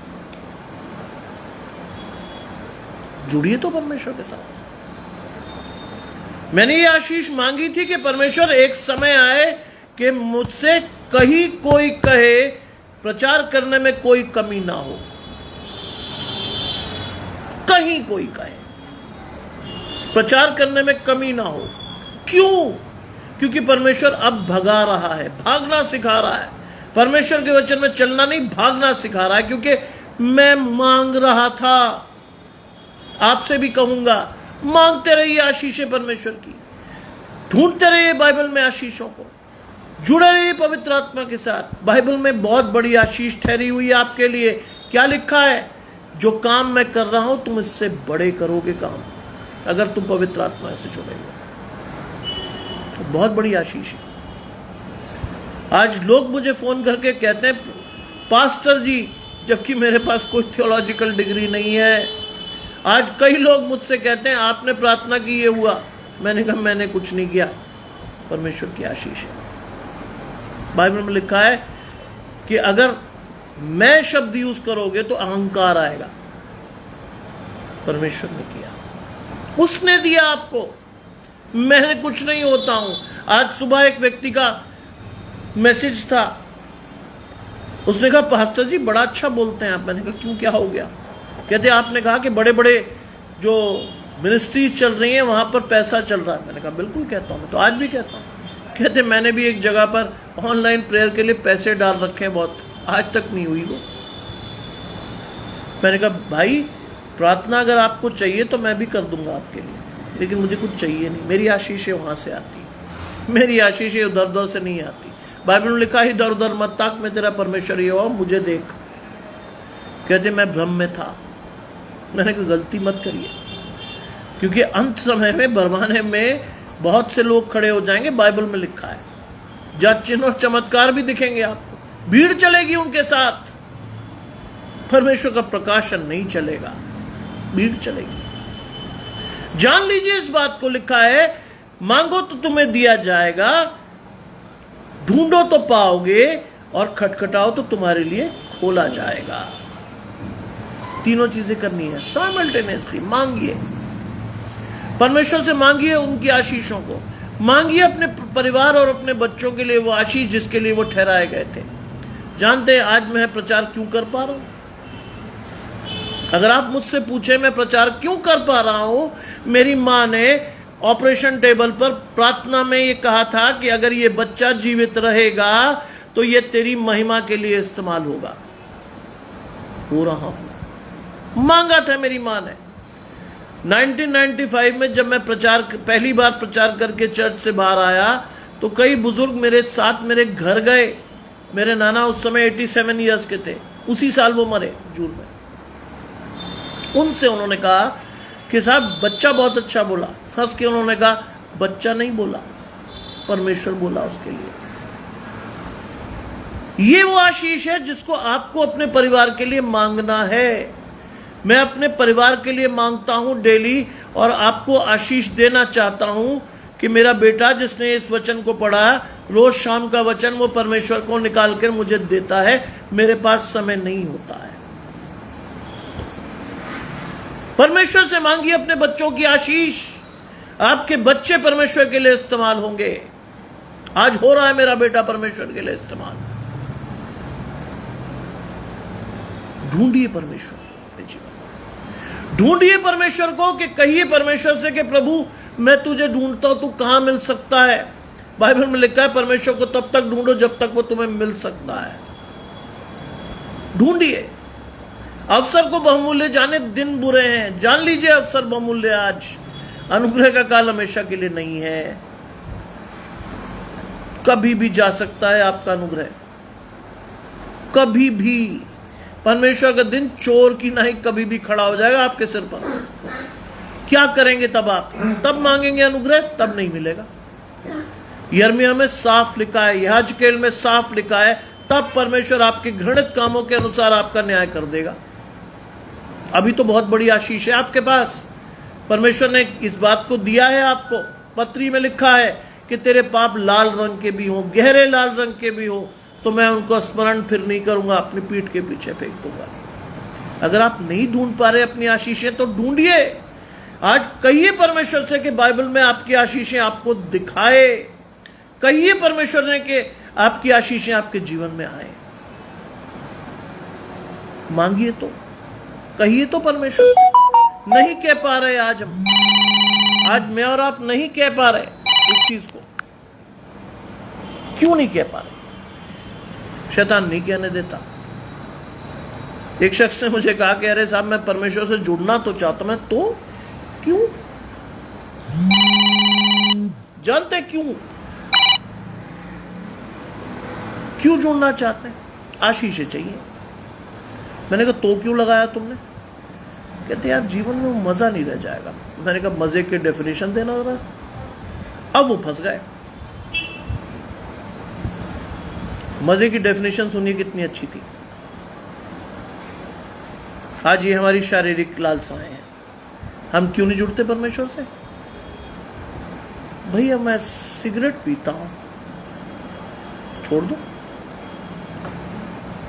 जुड़िए तो परमेश्वर के साथ। मैंने ये आशीष मांगी थी कि परमेश्वर एक समय आए कि मुझसे कहीं कोई कहे प्रचार करने में कोई कमी ना हो। कहीं कोई कहे प्रचार करने में कमी ना हो। क्यों? क्योंकि परमेश्वर अब भगा रहा है, भागना सिखा रहा है। परमेश्वर के वचन में चलना नहीं, भागना सिखा रहा है। क्योंकि मैं मांग रहा था, आपसे भी कहूंगा, मांगते रहिए आशीषें परमेश्वर की, ढूंढते रहिए बाइबल में आशीषों को, जुड़े रहिए पवित्र आत्मा के साथ। बाइबल में बहुत बड़ी आशीष ठहरी हुई है आपके लिए। क्या लिखा है? जो काम मैं कर रहा हूं तुम इससे बड़े करोगे काम, अगर तुम पवित्र आत्मा से जुड़ेंगे तो बहुत बड़ी आशीष है। आज लोग मुझे फोन करके कहते हैं, पास्टर जी, जबकि मेरे पास कोई थियोलॉजिकल डिग्री नहीं है। आज कई लोग मुझसे कहते हैं आपने प्रार्थना की, ये हुआ। मैंने कहा मैंने कुछ नहीं किया, परमेश्वर की आशीष है। बाइबल में लिखा है कि अगर मैं शब्द यूज करोगे तो अहंकार आएगा। परमेश्वर ने किया, उसने दिया आपको, मैं कुछ नहीं होता हूं। आज सुबह एक व्यक्ति का मैसेज था, उसने कहा पास्टर जी बड़ा अच्छा बोलते हैं आप। मैंने कहा क्यों, क्या हो गया? कहते आपने कहा कि बड़े बड़े जो मिनिस्ट्रीज चल रही हैं वहां पर पैसा चल रहा है। मैंने कहा बिल्कुल कहता हूं, मैं तो आज भी कहता हूं। कहते मैंने भी एक जगह पर ऑनलाइन प्रेयर के लिए पैसे डाल रखे हैं, बहुत, आज तक नहीं हुई वो। मैंने कहा भाई प्रार्थना अगर आपको चाहिए तो मैं भी कर दूंगा आपके लिए, लेकिन मुझे कुछ चाहिए नहीं। मेरी आशीषें वहां से आती, मेरी आशीषें उधर उधर से नहीं आती। बाइबल में लिखा है इधर उधर मत ताक, मैं तेरा परमेश्वर यहोवा मुझे देख। कहते मैं भ्रम में था। मैंने कहा गलती मत करिए, क्योंकि अंत समय में बरमाने में बहुत से लोग खड़े हो जाएंगे। बाइबल में लिखा है जहाँ चिन्ह और चमत्कार भी दिखेंगे आपको, भीड़ चलेगी उनके साथ, परमेश्वर का प्रकाशन नहीं चलेगा, भीड़ चलेगी। जान लीजिए इस बात को। लिखा है मांगो तो तुम्हें दिया जाएगा, ढूंढो तो पाओगे, और खटखटाओ तो तुम्हारे लिए खोला जाएगा। तीनों चीजें करनी है साइमल्टेनियसली। मांगिए, परमेश्वर से मांगिए उनकी आशीषों को, मांगिए अपने परिवार और अपने बच्चों के लिए वो आशीष जिसके लिए वो ठहराए गए थे। जानते हैं आज मैं प्रचार क्यों कर पा रहा हूं? अगर आप मुझसे पूछे मैं प्रचार क्यों कर पा रहा हूं, मेरी मां ने ऑपरेशन टेबल पर प्रार्थना में ये कहा था कि अगर ये बच्चा जीवित रहेगा तो ये तेरी महिमा के लिए इस्तेमाल होगा। हो रहा हूं, मांगा था मेरी मां ने। 1995 में जब मैं पहली बार प्रचार करके चर्च से बाहर आया तो कई बुजुर्ग मेरे साथ मेरे घर गए। मेरे नाना उस समय 87 ईयर्स के थे, उसी साल वो मरे जून में। उनसे उन्होंने कहा कि साहब बच्चा बहुत अच्छा बोला। हंस के उन्होंने कहा बच्चा नहीं बोला, परमेश्वर बोला उसके लिए। ये वो आशीष है जिसको आपको अपने परिवार के लिए मांगना है। मैं अपने परिवार के लिए मांगता हूं डेली, और आपको आशीष देना चाहता हूं कि मेरा बेटा जिसने इस वचन को पढ़ा, रोज शाम का वचन वो परमेश्वर को निकाल कर मुझे देता है। मेरे पास समय नहीं होता है। परमेश्वर से मांगिए अपने बच्चों की आशीष, आपके बच्चे परमेश्वर के लिए इस्तेमाल होंगे। आज हो रहा है मेरा बेटा परमेश्वर के लिए इस्तेमाल। ढूंढिए परमेश्वर अपने जीवन, ढूंढिए परमेश्वर को कि कहिए परमेश्वर से कि प्रभु मैं तुझे ढूंढता हूं, तू कहां मिल सकता है। बाइबल में लिखा है परमेश्वर को तब तक ढूंढो जब तक वो तुम्हें मिल सकता है। ढूंढिए। अवसर को बहुमूल्य जाने दिन बुरे हैं, जान लीजिए अवसर बहुमूल्य आज। अनुग्रह का काल हमेशा के लिए नहीं है, कभी भी जा सकता है आपका अनुग्रह, कभी भी। परमेश्वर का दिन चोर की नहीं कभी भी खड़ा हो जाएगा आपके सिर पर। क्या करेंगे तब आप? तब मांगेंगे अनुग्रह, तब नहीं मिलेगा। यिर्मयाह में साफ लिखा है, यहेजकेल में साफ लिखा है, तब परमेश्वर आपके घृणित कामों के अनुसार आपका न्याय कर देगा। अभी तो बहुत बड़ी आशीष है आपके पास। परमेश्वर ने इस बात को दिया है आपको। पत्री में लिखा है कि तेरे पाप लाल रंग के भी हो, गहरे लाल रंग के भी हो, तो मैं उनको स्मरण फिर नहीं करूंगा, अपनी पीठ के पीछे फेंक दूंगा। अगर आप नहीं ढूंढ पा रहे अपनी आशीषें तो ढूंढिए। आज कहिए परमेश्वर से कि बाइबल में आपकी आशीषें आपको दिखाए। कहिए परमेश्वर ने कि आपकी आशीषें आपके जीवन में आए। मांगिए तो, कहिए तो परमेश्वर से। नहीं कह पा रहे आज हम, आज मैं और आप नहीं कह पा रहे इस चीज को, क्यों नहीं कह पा रहे? शैतान नहीं कहने देता। एक शख्स ने मुझे कहा कि अरे साहब, मैं परमेश्वर से जुड़ना तो चाहता हूं। मैं तो क्यों? जानते क्यों जुड़ना चाहते हैं? आशीष चाहिए। मैंने कहा तो क्यों लगाया तुमने? कहते यार जीवन में वो मजा नहीं रह जाएगा। मैंने कहा मजे की डेफिनेशन देना जरा। अब वो फंस गए। मजे की डेफिनेशन सुनिए कितनी अच्छी थी। आज ये हमारी शारीरिक लालसाएं हैं। हम क्यों नहीं जुड़ते परमेश्वर से? भैया मैं सिगरेट पीता हूं, छोड़ दो।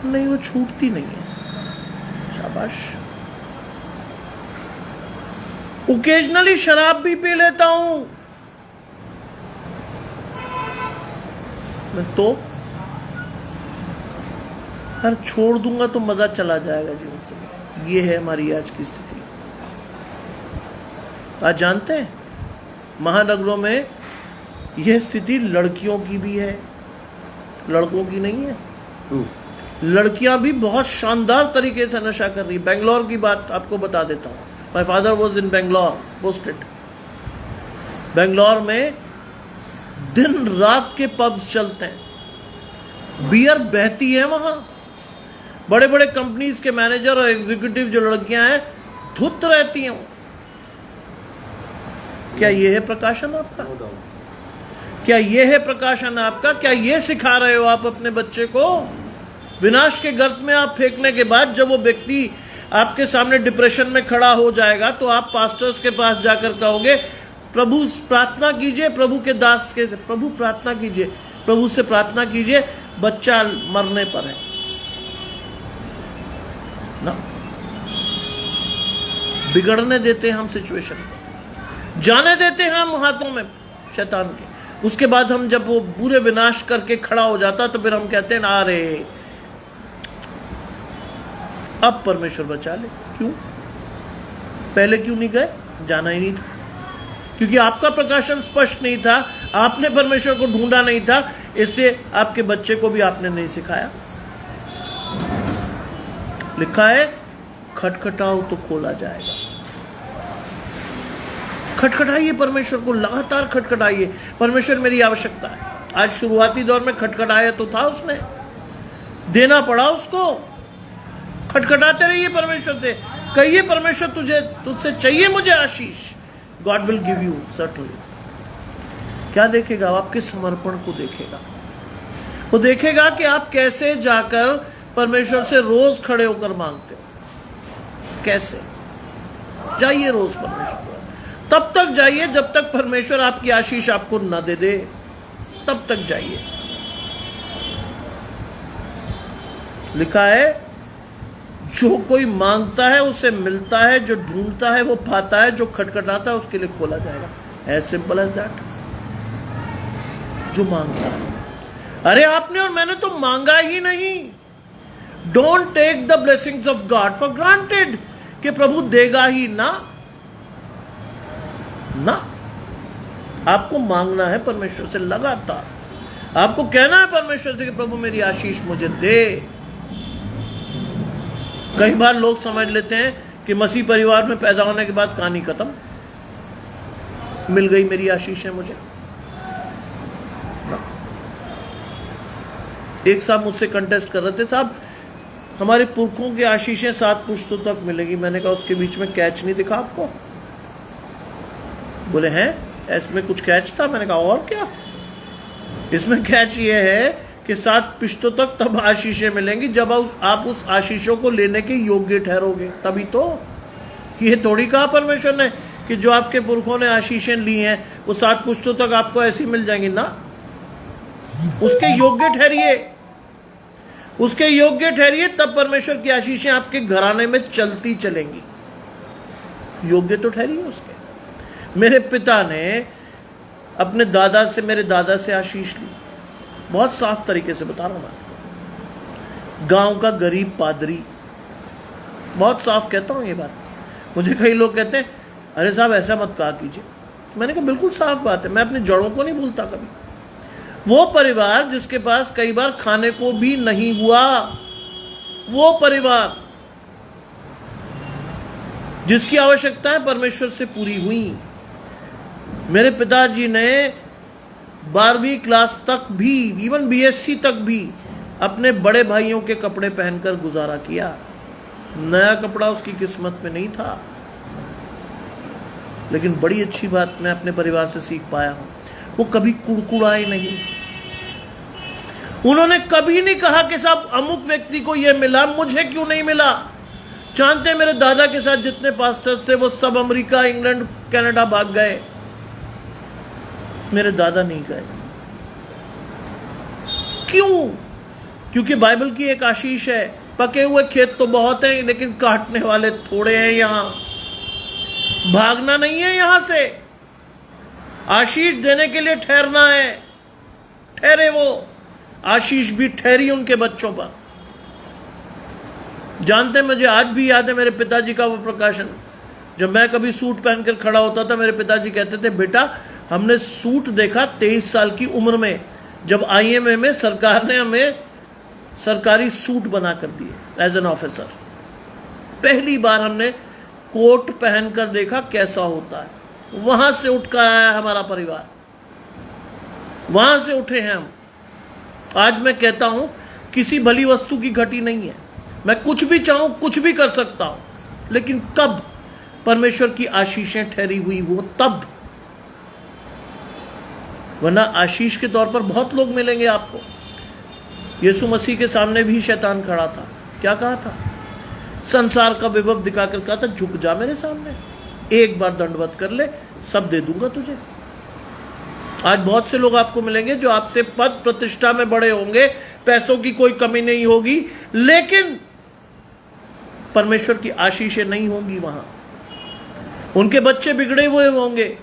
नहीं, वो छूटती नहीं है। शाबाश। ओकेजनली शराब भी पी लेता हूं मैं, तो हर छोड़ दूंगा तो मजा चला जाएगा जीवन से। ये है हमारी आज की स्थिति। आज जानते हैं महानगरों में यह स्थिति लड़कियों की भी है, लड़कों की नहीं है। लड़कियां भी बहुत शानदार तरीके से नशा कर रही। बेंगलोर की बात आपको बता देता हूं। My father was in Bangalore posted. Bangalore में दिन रात के पब्स चलते हैं, बियर बहती है वहां। बड़े बड़े कंपनीज के मैनेजर और एग्जीक्यूटिव जो लड़कियां हैं धुत रहती हैं। क्या ये है प्रकाशन आपका? क्या ये है प्रकाशन आपका? क्या ये सिखा रहे हो आप अपने बच्चे को? विनाश के गर्त में आप फेंकने के बाद जब वो व्यक्ति आपके सामने डिप्रेशन में खड़ा हो जाएगा तो आप पास्टर्स के पास जाकर कहोगे प्रभु प्रार्थना कीजिए, प्रभु के दास के प्रभु प्रार्थना कीजिए, प्रभु से प्रार्थना कीजिए, बच्चा मरने पर है ना। बिगड़ने देते हैं हम सिचुएशन को, जाने देते हैं हम हाथों में शैतान के। उसके बाद हम जब वो बुरे विनाश करके खड़ा हो जाता तो फिर हम कहते हैं ना रे अब परमेश्वर बचा ले। क्यों? पहले क्यों नहीं गए? जाना ही नहीं था, क्योंकि आपका प्रकाशन स्पष्ट नहीं था, आपने परमेश्वर को ढूंढा नहीं था, इसलिए आपके बच्चे को भी आपने नहीं सिखाया। लिखा है खटखटाओ तो खोला जाएगा। खटखटाइए परमेश्वर को, लगातार खटखटाइए। परमेश्वर मेरी आवश्यकता है। आज शुरुआती दौर में खटखटाया तो था, उसने देना पड़ा उसको। खटखटाते रहिए परमेश्वर से, कहिए परमेश्वर तुझसे चाहिए मुझे आशीष। God will give you certainly. क्या देखेगा? आपके समर्पण को देखेगा। वो देखेगा कि आप कैसे जाकर परमेश्वर से रोज खड़े होकर मांगते हो। कैसे जाइए रोज परमेश्वर, तब तक जाइए जब तक परमेश्वर आपकी आशीष आपको न दे दे, तब तक जाइए। लिखा है जो कोई मांगता है उसे मिलता है, जो ढूंढता है वो पाता है, जो खटखटाता है उसके लिए खोला जाएगा। As simple as that. जो मांगता है, अरे आपने और मैंने तो मांगा ही नहीं। Don't take the blessings of God for granted, कि प्रभु देगा ही ना। ना, आपको मांगना है परमेश्वर से लगातार। आपको कहना है परमेश्वर से कि प्रभु मेरी आशीष मुझे दे। कई बार लोग समझ लेते हैं कि मसीह परिवार में पैदा होने के बाद कहानी खत्म, मिल गई मेरी आशीष है मुझे। एक साहब मुझसे कंटेस्ट कर रहे थे, साहब हमारे पुरखों की आशीषें 7 पुश्तों तक मिलेगी। मैंने कहा उसके बीच में कैच नहीं दिखा आपको? बोले हैं इसमें कुछ कैच था? मैंने कहा और क्या, इसमें कैच ये है कि 7 पुश्तों तक तब आशीषें मिलेंगी जब आप उस आशीषों को लेने के योग्य ठहरोगे, तभी तो। ये थोड़ी कहा परमेश्वर ने कि जो आपके पुरखों ने आशीषें ली हैं वो 7 पुश्तों तक आपको ऐसी मिल जाएंगी ना। उसके योग्य ठहरिए, उसके योग्य ठहरिए, तब परमेश्वर की आशीषें आपके घराने में चलती चलेंगी। योग्य तो ठहरिए उसके। मेरे पिता ने अपने दादा से, मेरे दादा से आशीष ली। बहुत साफ तरीके से बता रहा हूं मैं। गांव का गरीब पादरी, बहुत साफ कहता हूं ये बात। मुझे कई लोग कहते हैं अरे साहब ऐसा मत कहा कीजिए। मैंने कहा बिल्कुल साफ बात है, मैं अपनी जड़ों को नहीं भूलता कभी। वो परिवार जिसके पास कई बार खाने को भी नहीं हुआ, वो परिवार जिसकी आवश्यकताएं परमेश्वर से पूरी हुई। मेरे पिताजी ने 12वीं क्लास तक भी, इवन बीएससी तक भी अपने बड़े भाइयों के कपड़े पहनकर गुजारा किया। नया कपड़ा उसकी किस्मत में नहीं था। लेकिन बड़ी अच्छी बात मैं अपने परिवार से सीख पाया हूं, वो कभी कुड़कुड़ाए नहीं। उन्होंने कभी नहीं कहा कि साहब अमुक व्यक्ति को यह मिला, मुझे क्यों नहीं मिला। जानते मेरे दादा के साथ जितने पास्टर्स थे वो सब अमेरिका, इंग्लैंड, कनाडा भाग गए, मेरे दादा नहीं गए। क्यों? क्योंकि बाइबल की एक आशीष है, पके हुए खेत तो बहुत हैं लेकिन काटने वाले थोड़े हैं। यहां भागना नहीं है, यहां से आशीष देने के लिए ठहरना है। ठहरे वो, आशीष भी ठहरी उनके बच्चों पर। जानते, मुझे आज भी याद है मेरे पिताजी का वो प्रकाशन। जब मैं कभी सूट पहनकर खड़ा होता था, मेरे पिताजी कहते थे, बेटा हमने सूट देखा 23 साल की उम्र में, जब आईएमए में सरकार ने हमें सरकारी सूट बना कर दिए एज एन ऑफिसर। पहली बार हमने कोट पहनकर देखा कैसा होता है। वहां से उठकर आया हमारा परिवार, वहां से उठे हैं हम। आज मैं कहता हूं किसी भली वस्तु की घटी नहीं है, मैं कुछ भी चाहूं कुछ भी कर सकता हूं, लेकिन कब परमेश्वर की आशीषें ठहरी हुई हो तब। वरना आशीष के तौर पर बहुत लोग मिलेंगे आपको। यीशु मसीह के सामने भी शैतान खड़ा था, क्या कहा था? संसार का विभव दिखाकर कहा था, झुक जा मेरे सामने, एक बार दंडवत कर ले, सब दे दूंगा तुझे। आज बहुत से लोग आपको मिलेंगे जो आपसे पद प्रतिष्ठा में बड़े होंगे, पैसों की कोई कमी नहीं होगी, लेकिन परमेश्वर की आशीषें नहीं होंगी वहां। उनके बच्चे बिगड़े हुए होंगे,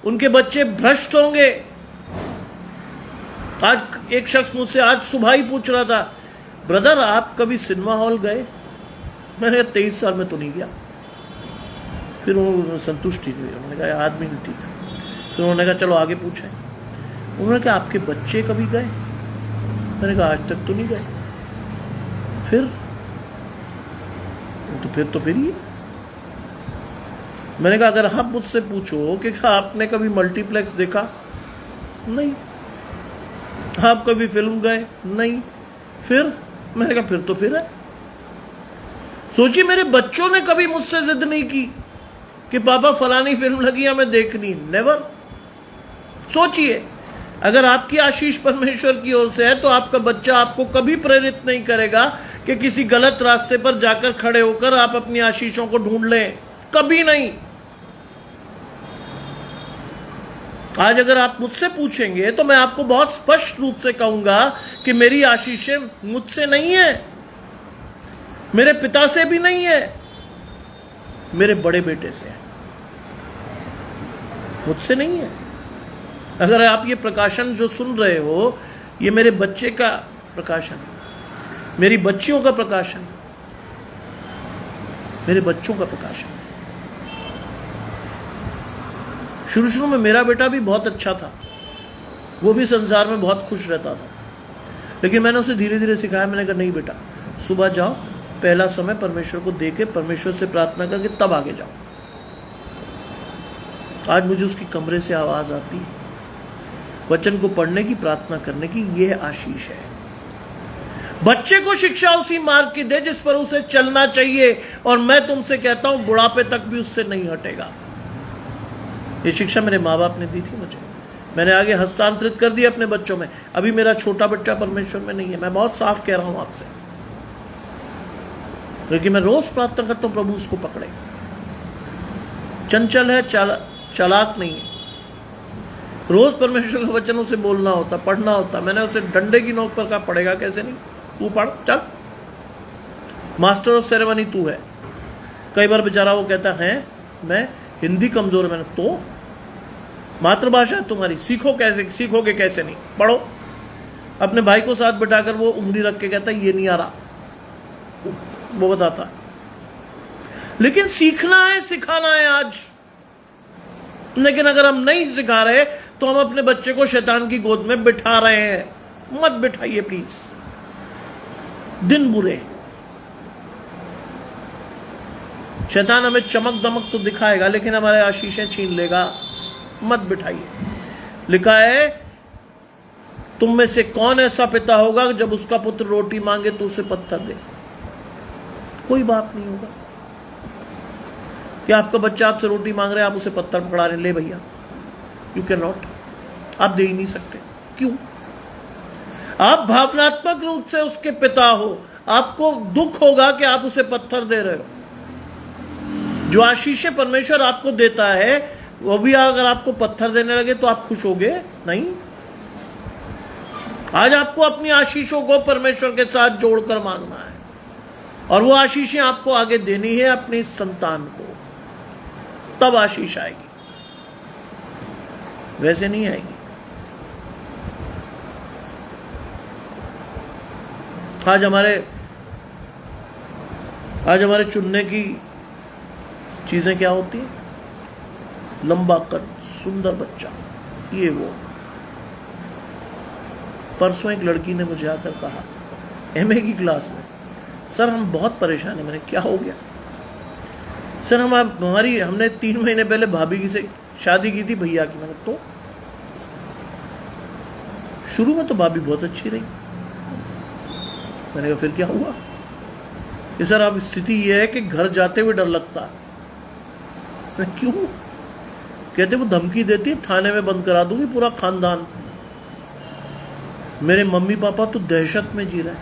उनके बच्चे भ्रष्ट होंगे। आज एक शख्स मुझसे आज सुबह ही पूछ रहा था, ब्रदर आप कभी सिनेमा हॉल गए? मैंने कहा 23 साल में तो नहीं गया। फिर उन्होंने संतुष्टि नहीं हुई, उन्होंने कहा आदमी नहीं ठीक। फिर उन्होंने कहा चलो आगे पूछें। उन्होंने कहा आपके बच्चे कभी गए? मैंने कहा आज तक तो नहीं गए। फिर तो फिर ही। मैंने कहा अगर आप मुझसे पूछो कि आपने कभी मल्टीप्लेक्स देखा? नहीं। आप कभी फिल्म गए? नहीं। फिर? मैंने कहा फिर तो फिर है। सोचिए मेरे बच्चों ने कभी मुझसे जिद नहीं की कि पापा फलानी फिल्म लगी हमें देखनी, नेवर। सोचिए अगर आपकी आशीष परमेश्वर की ओर से है तो आपका बच्चा आपको कभी प्रेरित नहीं करेगा कि किसी गलत रास्ते पर जाकर खड़े होकर आप अपनी आशीषों को ढूंढ लें, कभी नहीं। आज अगर आप मुझसे पूछेंगे तो मैं आपको बहुत स्पष्ट रूप से कहूंगा कि मेरी आशीषें मुझसे नहीं है, मेरे पिता से भी नहीं है, मेरे बड़े बेटे से है, मुझसे नहीं है। अगर आप ये प्रकाशन जो सुन रहे हो, ये मेरे बच्चे का प्रकाशन है, मेरी बच्चियों का प्रकाशन है, मेरे बच्चों का प्रकाशन है। शुरू में मेरा बेटा भी बहुत अच्छा था, वो भी संसार में बहुत खुश रहता था, लेकिन मैंने उसे धीरे धीरे सिखाया। मैंने कहा नहीं बेटा, सुबह जाओ, पहला समय परमेश्वर को देके परमेश्वर से प्रार्थना करके तब आगे जाओ। आज मुझे उसकी कमरे से आवाज आती है वचन को पढ़ने की, प्रार्थना करने की। यह आशीष है। बच्चे को शिक्षा उसी मार्ग की दे जिस पर उसे चलना चाहिए, और मैं तुमसे कहता हूं बुढ़ापे तक भी उससे नहीं हटेगा। ये शिक्षा मेरे माँ बाप ने दी थी मुझे, मैंने आगे हस्तांतरित कर दिया अपने बच्चों में। अभी मेरा छोटा बच्चा परमेश्वर में नहीं है, मैं बहुत साफ कह रहा हूं आपसे, लेकिन मैं रोज प्रार्थना करता हूं प्रभु उसको पकड़े। चंचल है, चालाक नहीं है। रोज परमेश्वर का वचन उसे बोलना होता, पढ़ना होता। मैंने उसे डंडे की नोक पर कहा, पढ़ेगा कैसे नहीं, तू पढ़, चल, मास्टर ऑफ सेरेमनी तू है। कई बार बेचारा वो कहता है मैं हिंदी कमजोर है। मैंने तो मातृभाषा है तुम्हारी, सीखो कैसे, सीखोगे कैसे नहीं, पढ़ो। अपने भाई को साथ बिठाकर वो उंगली रख के कहता है ये नहीं आ रहा, वो बताता। लेकिन सीखना है, सिखाना है आज। लेकिन अगर हम नहीं सिखा रहे तो हम अपने बच्चे को शैतान की गोद में बिठा रहे हैं। मत बिठाइए प्लीज, दिन बुरे। शैतान हमें चमक दमक तो दिखाएगा लेकिन हमारे आशीषें छीन लेगा। मत बिठाइए। लिखा है, तुम में से कौन ऐसा पिता होगा जब उसका पुत्र रोटी मांगे तो उसे पत्थर दे? कोई बाप नहीं होगा कि आपका बच्चा आपसे रोटी मांग रहा है, आप उसे पत्थर पकड़ा रहे, ले भैया। यू कैन नॉट, आप दे ही नहीं सकते। क्यों? आप भावनात्मक रूप से उसके पिता हो, आपको दुख होगा कि आप उसे पत्थर दे रहे हो। जो आशीषें परमेश्वर आपको देता है वो भी अगर आपको पत्थर देने लगे तो आप खुश होगे? नहीं। आज आपको अपनी आशीषों को परमेश्वर के साथ जोड़कर मांगना है और वो आशीषें आपको आगे देनी है अपनी संतान को, तब आशीष आएगी, वैसे नहीं आएगी। आज हमारे चुनने की चीजें क्या होती हैं? लंबा कद, सुंदर बच्चा, ये वो। परसों एक लड़की ने मुझे आकर कहा एमए की क्लास में, सर हम बहुत परेशान हैं। मैंने क्या हो गया? सर हमने 3 महीने पहले भाभी से शादी की थी, भैया की। मैंने तो शुरू में तो भाभी बहुत अच्छी रही। मैंने कहा फिर क्या हुआ? कि सर अब स्थिति यह है कि घर जाते हुए डर लगता है। क्यों? कहते वो धमकी देती है थाने में बंद करा दूंगी पूरा खानदान। मेरे मम्मी पापा तो दहशत में जी रहे हैं,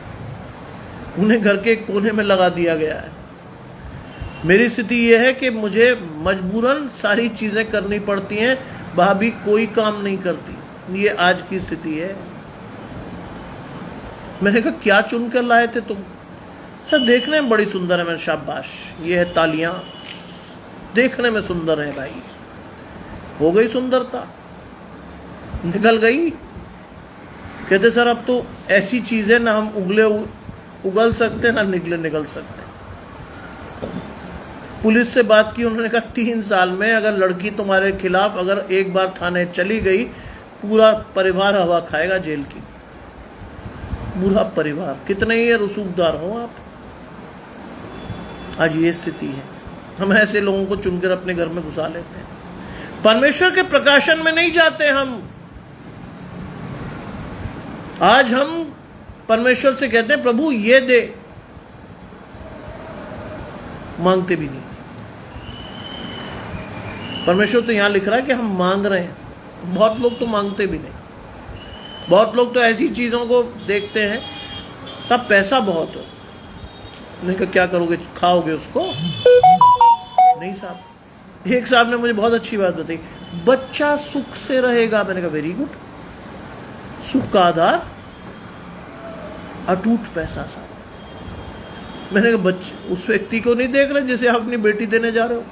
उन्हें घर के कोने में लगा दिया गया है। मेरी स्थिति यह है कि मुझे मजबूरन सारी चीजें करनी पड़ती हैं, भाभी कोई काम नहीं करती। ये आज की स्थिति है। मैंने कहा क्या चुन कर लाए थे तुम? सर देखने में बड़ी सुंदर है। मैंने शाबाश, ये है तालियां, देखने में सुंदर है भाई। हो गई सुंदरता, निकल गई। कहते सर अब तो ऐसी चीजें ना हम उगल सकते ना निकल सकते। पुलिस से बात की, उन्होंने कहा 3 साल में अगर लड़की तुम्हारे खिलाफ अगर एक बार थाने चली गई, पूरा परिवार हवा खाएगा जेल की। पूरा परिवार, कितने ही रसूखदार हो आप। आज ये स्थिति है। हम ऐसे लोगों को चुनकर अपने घर में घुसा लेते हैं। परमेश्वर के प्रकाशन में नहीं जाते हम। आज हम परमेश्वर से कहते हैं प्रभु ये दे, मांगते भी नहीं। परमेश्वर तो यहां लिख रहा है कि हम मांग रहे हैं। बहुत लोग तो मांगते भी नहीं। बहुत लोग तो ऐसी चीजों को देखते हैं, सब पैसा बहुत हो, नहीं कहा क्या करोगे, खाओगे उसको? नहीं साहब। एक साहब ने मुझे बहुत अच्छी बात बताई, बच्चा सुख से रहेगा। मैंने कहा वेरी गुड। सुख का आधार अटूट पैसा साहब। मैंने कहा बच्चे उस व्यक्ति को नहीं देख रहे जिसे आप अपनी बेटी देने जा रहे हो?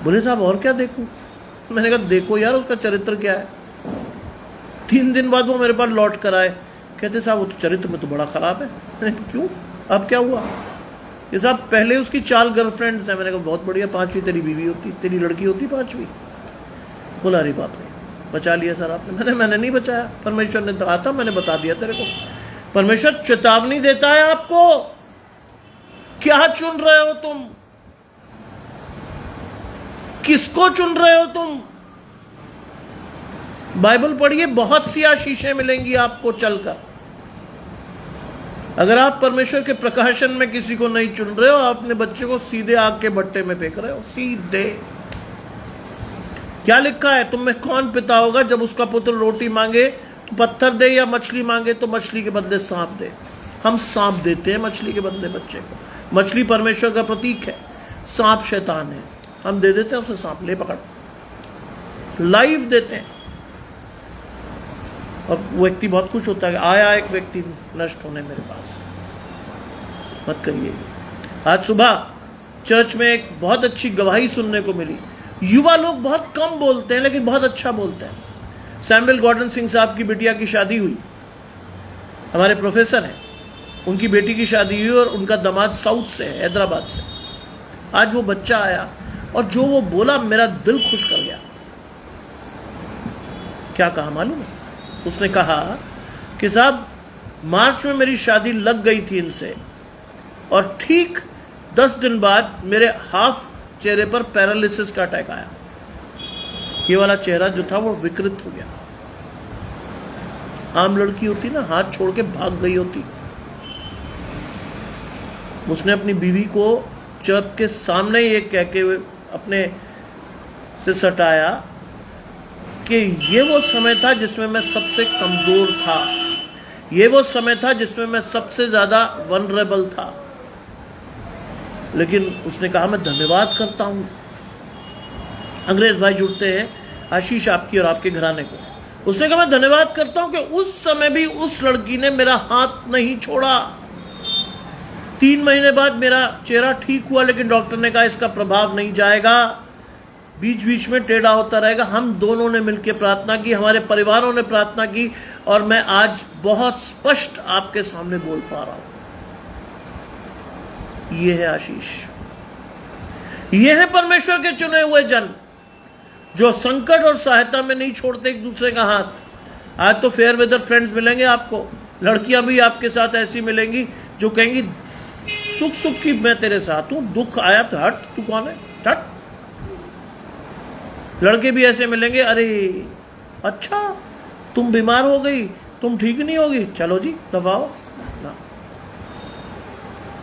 बोले साहब और क्या देखूं? मैंने कहा देखो यार उसका चरित्र क्या है। 3 दिन बाद वो मेरे पास लौट कर आए, कहते साहब वो तो चरित्र में तो बड़ा खराब है। मैंने कहा क्यों, अब क्या हुआ? ये साहब पहले उसकी 4 गर्लफ्रेंड्स हैं। मैंने कहा बहुत बढ़िया, 5वीं तेरी बीवी होती, तेरी लड़की होती 5वीं। बोला अरे बाप रे, बचा लिया सर आपने। मैंने नहीं बचाया, परमेश्वर ने कहा था, मैंने बता दिया तेरे को। परमेश्वर चेतावनी देता है आपको, क्या चुन रहे हो तुम? किसको चुन रहे हो तुम? बाइबल पढ़िए, बहुत सी आशीषें मिलेंगी आपको चलकर। अगर आप परमेश्वर के प्रकाशन में किसी को नहीं चुन रहे हो, आप अपने बच्चे को सीधे आग के भट्टे में फेंक रहे हो, सीधे। क्या लिखा है? तुम में कौन पिता होगा जब उसका पुत्र रोटी मांगे तो पत्थर दे, या मछली मांगे तो मछली के बदले सांप दे? हम सांप देते हैं मछली के बदले बच्चे को। मछली परमेश्वर का प्रतीक है, सांप शैतान है। हम दे देते हैं उसे सांप, ले पकड़, लाइव देते हैं। और वो व्यक्ति बहुत खुश होता है, आया एक व्यक्ति नष्ट होने मेरे पास। मत करिए। आज सुबह चर्च में एक बहुत अच्छी गवाही सुनने को मिली। युवा लोग बहुत कम बोलते हैं लेकिन बहुत अच्छा बोलते हैं। सैमुअल गॉर्डन सिंह साहब की बिटिया की शादी हुई, हमारे प्रोफेसर हैं, उनकी बेटी की शादी हुई और उनका दामाद साउथ से है, हैदराबाद से। आज वो बच्चा आया और जो वो बोला मेरा दिल खुश कर गया। क्या कहा मालूम है? उसने कहा कि साहब मार्च में मेरी शादी लग गई थी इनसे और ठीक 10 दिन बाद मेरे हाफ चेहरे पर पैरालिसिस का अटैक आया। ये वाला चेहरा जो था वो विकृत हो गया। आम लड़की होती ना, हाथ छोड़ के भाग गई होती। उसने अपनी बीवी को चर्च के सामने ये कह के अपने से सटाया कि ये वो समय था जिसमें मैं सबसे कमजोर था, ये वो समय था जिसमें मैं सबसे ज्यादा वनरेबल था। लेकिन उसने कहा मैं धन्यवाद करता हूं। अंग्रेज भाई जुड़ते हैं आशीष आपकी और आपके घराने को। उसने कहा मैं धन्यवाद करता हूं कि उस समय भी उस लड़की ने मेरा हाथ नहीं छोड़ा। 3 महीने बाद मेरा चेहरा ठीक हुआ, लेकिन डॉक्टर ने कहा इसका प्रभाव नहीं जाएगा, बीच बीच में टेढ़ा होता रहेगा। हम दोनों ने मिलकर प्रार्थना की, हमारे परिवारों ने प्रार्थना की, और मैं आज बहुत स्पष्ट आपके सामने बोल पा रहा हूं। ये है आशीष, ये है परमेश्वर के चुने हुए जन जो संकट और सहायता में नहीं छोड़ते एक दूसरे का हाथ। आज तो फेयर वेदर फ्रेंड्स मिलेंगे आपको, लड़कियां भी आपके साथ ऐसी मिलेंगी जो कहेंगी सुख सुख की मैं तेरे साथ हूं, दुख आया तो हट, तू कौन है, हट। लड़के भी ऐसे मिलेंगे, अरे अच्छा तुम बीमार हो गई, तुम ठीक नहीं होगी, चलो जी दबाओ।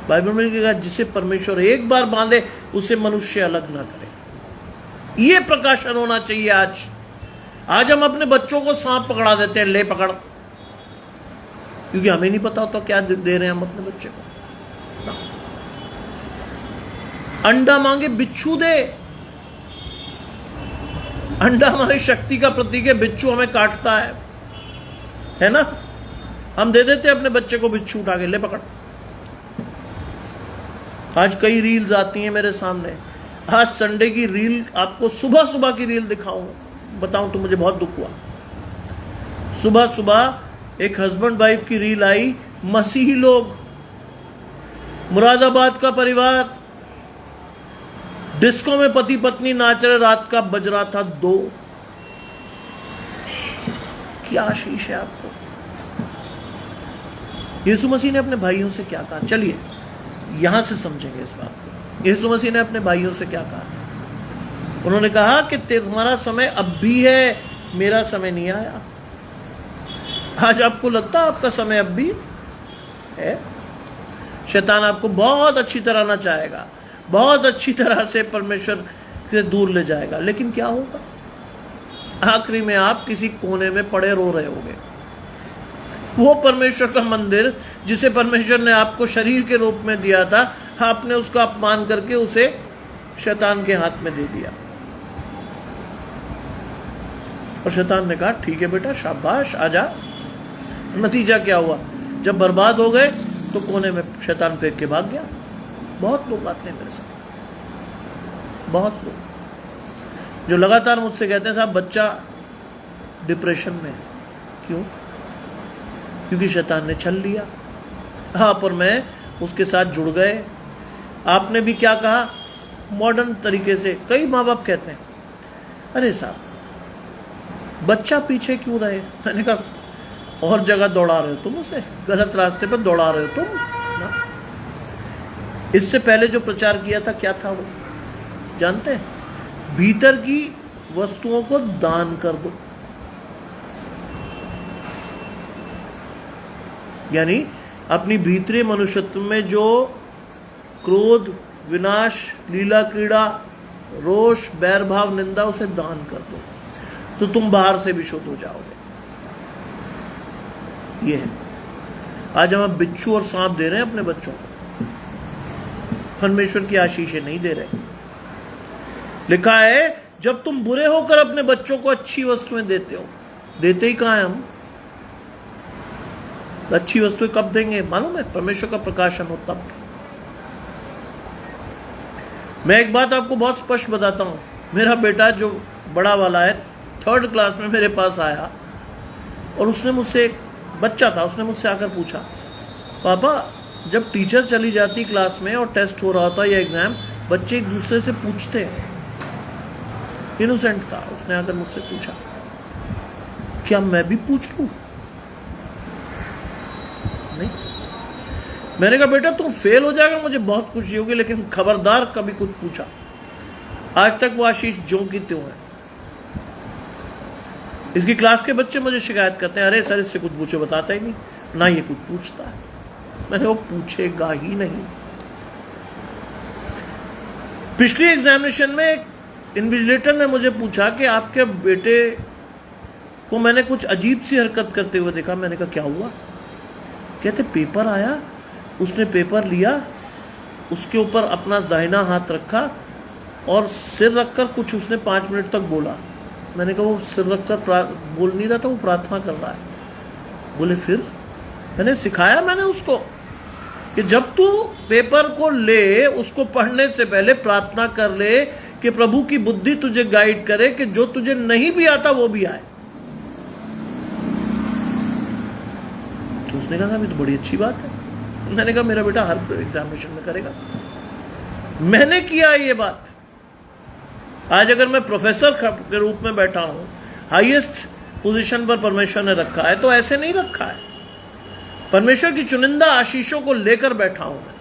बाइबल में लिखा जिसे परमेश्वर एक बार बांधे उसे मनुष्य अलग ना करे। ये प्रकाशन होना चाहिए। आज हम अपने बच्चों को सांप पकड़ा देते हैं, ले पकड़, क्योंकि हमें नहीं पता होता क्या दे रहे हैं हम अपने बच्चे को। अंडा मांगे बिच्छू दे, अंडा हमारी शक्ति का प्रतीक है, बिच्छू हमें काटता है ना। हम दे देते हैं अपने बच्चे को बिच्छू उठा के, ले पकड़। आज कई रील्स आती हैं मेरे सामने। आज संडे की रील आपको सुबह सुबह की रील बताऊं तो मुझे बहुत दुख हुआ। सुबह सुबह एक हस्बैंड वाइफ की रील आई, मसीही लोग, मुरादाबाद का परिवार, डिस्को में पति पत्नी नाच रहे, रात का बज रहा था 2। क्या आशीष है आपको। यीशु मसीह ने अपने भाइयों से क्या कहा, चलिए यहां से समझेंगे इस बात को। यीशु मसीह ने अपने भाइयों से क्या कहा? उन्होंने कहा कि तुम्हारा समय अब भी है, मेरा समय नहीं आया। आज आपको लगता है आपका समय अब भी है? शैतान आपको बहुत अच्छी तरह नचाएगा, बहुत अच्छी तरह से परमेश्वर से दूर ले जाएगा, लेकिन क्या होगा? आखिरी में आप किसी कोने में पड़े रो रहे होगे। वो परमेश्वर का मंदिर जिसे परमेश्वर ने आपको शरीर के रूप में दिया था, आपने उसका अपमान करके उसे शैतान के हाथ में दे दिया। और शैतान ने कहा ठीक है बेटा, शाबाश, आजा। नतीजा क्या हुआ? जब बर्बाद हो गए तो कोने में शैतान फेंक के भाग गया। बहुत लोग आते हैं मेरे साथ, बहुत लोग जो लगातार मुझसे कहते हैं साहब बच्चा डिप्रेशन में है। क्यों? क्योंकि शैतान ने छल लिया। आप और मैं उसके साथ जुड़ गए। आपने भी क्या कहा? मॉडर्न तरीके से कई माँ बाप कहते हैं अरे साहब बच्चा पीछे क्यों रहे। मैंने कहा और जगह दौड़ा रहे हो तुम उसे, गलत रास्ते पर दौड़ा रहे हो तुम ना। इससे पहले जो प्रचार किया था क्या था वो जानते हैं? भीतर की वस्तुओं को दान कर दो। यानी अपनी भीतरी मनुष्यत्व में जो क्रोध, विनाश, लीला क्रीड़ा, रोष, बैर भाव, निंदा, उसे दान कर दो तो तुम बाहर से भी शुद्ध हो जाओगे। ये है आज हम बिच्छू और सांप दे रहे हैं अपने बच्चों को, परमेश्वर की आशीषें नहीं दे रहे। लिखा है जब तुम बुरे होकर अपने बच्चों को अच्छी वस्तुएं देते हो, देते ही कहां हैं हम? अच्छी वस्तुएं कब देंगे मालूम है? परमेश्वर का प्रकाशन हो तब। मैं एक बात आपको बहुत स्पष्ट बताता हूं। मेरा बेटा जो बड़ा वाला है 3rd क्लास में मेरे पास आया और उसने मुझसे, एक बच्चा था, उसने मुझसे आकर पूछा पापा जब टीचर चली जाती क्लास में और टेस्ट हो रहा होता या एग्जाम, बच्चे एक दूसरे से पूछते हैं। इनोसेंट था, उसने आकर मुझसे पूछा क्या मैं भी पूछ लूं? नहीं। मैंने कहा बेटा तुम फेल हो जाएगा, मुझे बहुत खुशी होगी, लेकिन खबरदार कभी कुछ पूछा। आज तक वो आशीष ज्यों की त्यों है। इसकी क्लास के बच्चे मुझे शिकायत करते हैं, अरे सर इससे कुछ पूछो, बताता ही नहीं, ना ये कुछ पूछता है। मैंने वो पूछेगा ही नहीं। पिछली एग्जामिनेशन में एक इन्विजिलेटर ने मुझे पूछा कि आपके बेटे को मैंने कुछ अजीब सी हरकत करते हुए देखा। मैंने कहा क्या हुआ? कहते पेपर आया, उसने पेपर लिया, उसके ऊपर अपना दाहिना हाथ रखा और सिर रखकर कुछ उसने 5 मिनट तक बोला। मैंने कहा वो सिर रखकर बोल नहीं रहा था, वो प्रार्थना कर रहा है। बोले फिर? मैंने सिखाया मैंने उसको कि जब तू पेपर को ले, उसको पढ़ने से पहले प्रार्थना कर ले कि प्रभु की बुद्धि तुझे गाइड करे कि जो तुझे नहीं भी आता वो भी आए। तो उसने कहा ये तो बड़ी अच्छी बात है। मैंने कहा मेरा बेटा हर एग्जामिनेशन में करेगा। मैंने किया ये बात। आज अगर मैं प्रोफेसर के रूप में बैठा हूं, हाईएस्ट पोजीशन पर परमेश्वर ने रखा है, तो ऐसे नहीं रखा है। परमेश्वर की चुनिंदा आशीषों को लेकर बैठा हूं मैं।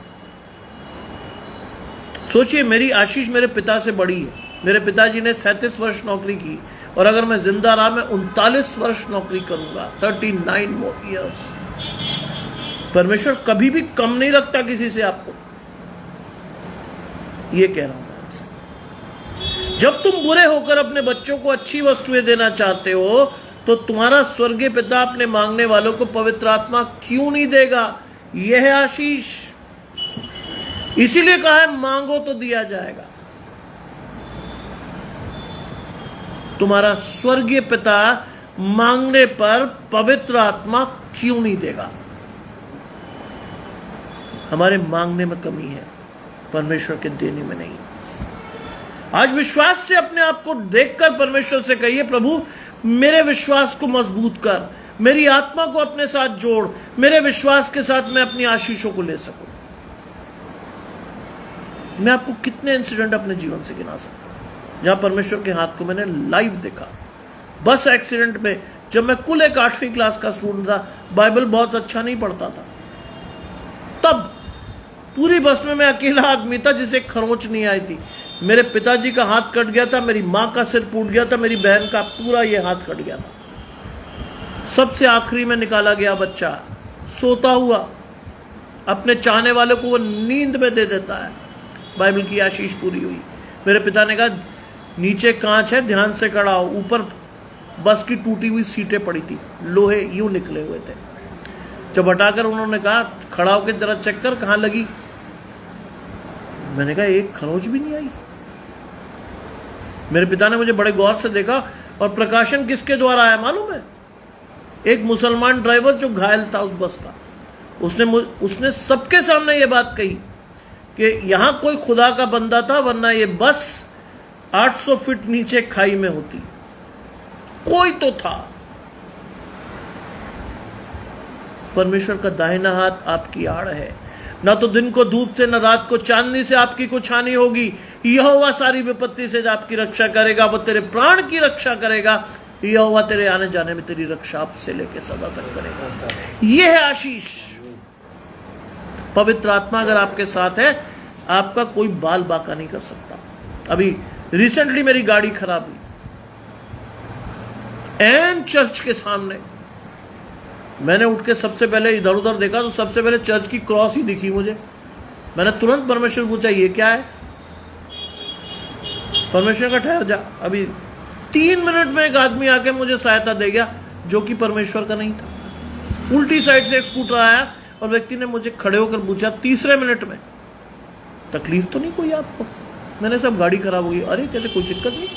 सोचिए मेरी आशीष मेरे पिता से बड़ी है। मेरे पिताजी ने 37 वर्ष नौकरी की और अगर मैं जिंदा रहा मैं 39 वर्ष नौकरी करूंगा, 39 मोर इयर्स। परमेश्वर कभी भी कम नहीं रखता किसी से आपको। ये कह रहा हूं मैं आपसे। जब तुम बुरे होकर अपने बच्चों को अच्छी वस्तुएं देना चाहते हो तो तुम्हारा स्वर्गीय पिता अपने मांगने वालों को पवित्र आत्मा क्यों नहीं देगा? यह है आशीष। इसीलिए कहा है मांगो तो दिया जाएगा। तुम्हारा स्वर्गीय पिता मांगने पर पवित्र आत्मा क्यों नहीं देगा? हमारे मांगने में कमी है, परमेश्वर के देने में नहीं। आज विश्वास से अपने आप को देखकर परमेश्वर से कहिए, प्रभु मेरे विश्वास को मजबूत कर, मेरी आत्मा को अपने साथ जोड़, मेरे विश्वास के साथ मैं अपनी आशीषों को ले सकूं। मैं आपको कितने इंसिडेंट अपने जीवन से गिना सकता हूं जहां परमेश्वर के हाथ को मैंने लाइव देखा। बस एक्सीडेंट में, जब मैं कुल एक 8वीं क्लास का स्टूडेंट था, बाइबल बहुत अच्छा नहीं पढ़ता था, तब पूरी बस में मैं अकेला आदमी था जिसे खरोंच नहीं आई थी। मेरे पिताजी का हाथ कट गया था, मेरी मां का सिर फूट गया था, मेरी बहन का पूरा ये हाथ कट गया था। सबसे आखिरी में निकाला गया बच्चा, सोता हुआ, अपने चाहने वाले को वो नींद में दे देता है। बाइबल की आशीष पूरी हुई। मेरे पिता ने कहा नीचे कांच है, ध्यान से खड़ा हो। ऊपर बस की टूटी हुई सीटें पड़ी थी, लोहे यूं निकले हुए थे। जब हटाकर उन्होंने कहा खड़ा होकर जरा चेक कर कहां लगी, मैंने कहा एक खरोंच भी नहीं आई। मेरे पिता ने मुझे बड़े गौर से देखा और प्रकाशन किसके द्वारा आया मालूम है? एक मुसलमान ड्राइवर जो घायल था उस बस का, उसने सबके सामने ये बात कही कि यहां कोई खुदा का बंदा था, वरना ये बस 800 फीट नीचे खाई में होती। कोई तो था। परमेश्वर का दाहिना हाथ आपकी आड़ है। ना तो दिन को धूप से, न रात को चांदनी से आपकी कुछ हानि होगी। यहोवा सारी विपत्ति से आपकी रक्षा करेगा, वो तेरे प्राण की रक्षा करेगा। यहोवा तेरे आने जाने में तेरी रक्षा अब से लेकर सदा तक करेगा। यह है आशीष। पवित्र आत्मा अगर आपके साथ है, आपका कोई बाल बाका नहीं कर सकता। अभी रिसेंटली मेरी गाड़ी खराब हुई, एन चर्च के सामने। मैंने उठ के सबसे पहले इधर उधर देखा तो सबसे पहले चर्च की क्रॉस ही दिखी मुझे। मैंने तुरंत परमेश्वर पूछा ये क्या है? परमेश्वर का ठहर जा, अभी 3 मिनट में एक आदमी आके मुझे सहायता दे गया जो कि परमेश्वर का नहीं था। उल्टी साइड से एक स्कूटर आया और व्यक्ति ने मुझे खड़े होकर पूछा 3 मिनट में, तकलीफ तो नहीं कोई आपको? मैंने सब गाड़ी खराब हो गई। अरे कहते कोई दिक्कत नहीं,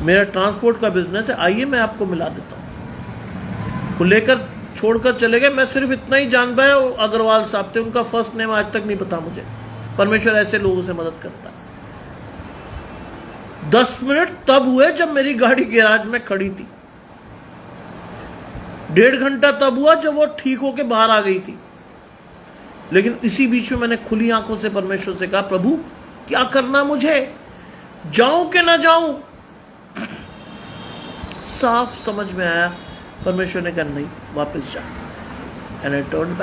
मेरा ट्रांसपोर्ट का बिजनेस है, आइए मैं आपको मिला देता हूँ। वो लेकर छोड़कर चले गए। मैं सिर्फ इतना ही जान पाया अग्रवाल साहब थे, उनका फर्स्ट नेम आज तक नहीं पता मुझे। परमेश्वर ऐसे लोगों से मदद करता है। 10 मिनट तब हुए जब मेरी गाड़ी गैराज में खड़ी थी। 1.5 घंटा तब हुआ जब वो ठीक होके बाहर आ गई थी। लेकिन इसी बीच में मैंने खुली आंखों से परमेश्वर से कहा, प्रभु क्या करना मुझे, जाऊं कि ना जाऊं? साफ समझ में आया, परमेश्वर ने कहा नहीं, वापस जा। And I turn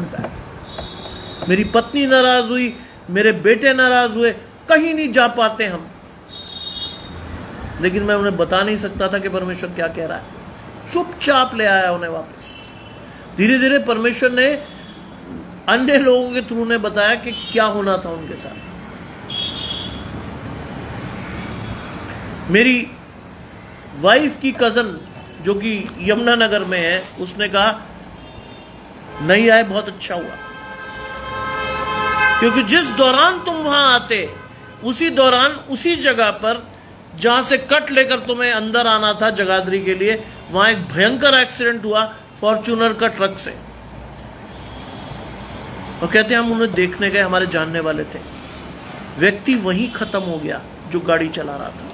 back. मेरी पत्नी नाराज हुई, मेरे बेटे नाराज हुए, कहीं नहीं जा पाते हम, लेकिन मैं उन्हें बता नहीं सकता था कि परमेश्वर क्या कह रहा है। चुपचाप ले आया उन्हें वापस। धीरे धीरे परमेश्वर ने अन्य लोगों के थ्रू ने बताया कि क्या होना था उनके साथ। मेरी वाइफ की कजन जो कि यमुनानगर में है, उसने कहा नहीं आए बहुत अच्छा हुआ, क्योंकि जिस दौरान तुम वहां आते उसी दौरान उसी जगह पर जहां से कट लेकर तुम्हें अंदर आना था जगाधरी के लिए, वहां एक भयंकर एक्सीडेंट हुआ फॉर्च्यूनर का ट्रक से। और कहते हैं हम उन्हें देखने गए, हमारे जानने वाले थे। व्यक्ति वहीं खत्म हो गया जो गाड़ी चला रहा था।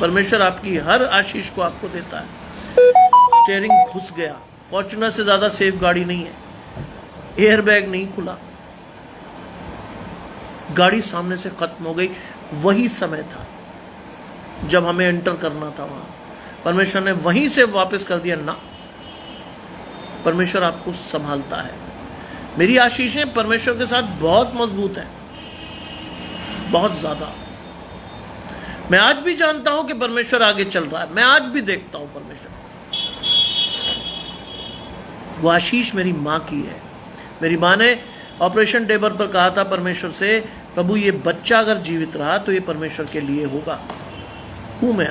परमेश्वर आपकी हर आशीष को आपको देता है। स्टीयरिंग घुस गया, फॉर्च्यूनर से ज्यादा सेफ गाड़ी नहीं है, एयरबैग नहीं खुला, गाड़ी सामने से खत्म हो गई। वही समय था जब हमें एंटर करना था वहां, परमेश्वर ने वहीं से वापस कर दिया ना। परमेश्वर आपको संभालता है। मेरी आशीषें परमेश्वर के साथ बहुत मजबूत हैं, बहुत ज्यादा। मैं आज भी जानता हूं कि परमेश्वर आगे चल रहा है, मैं आज भी देखता हूं परमेश्वर। वो आशीष मेरी मां की है। मेरी मां ने ऑपरेशन टेबल पर कहा था परमेश्वर से, प्रभु ये बच्चा अगर जीवित रहा तो ये परमेश्वर के लिए होगा। हूं मैं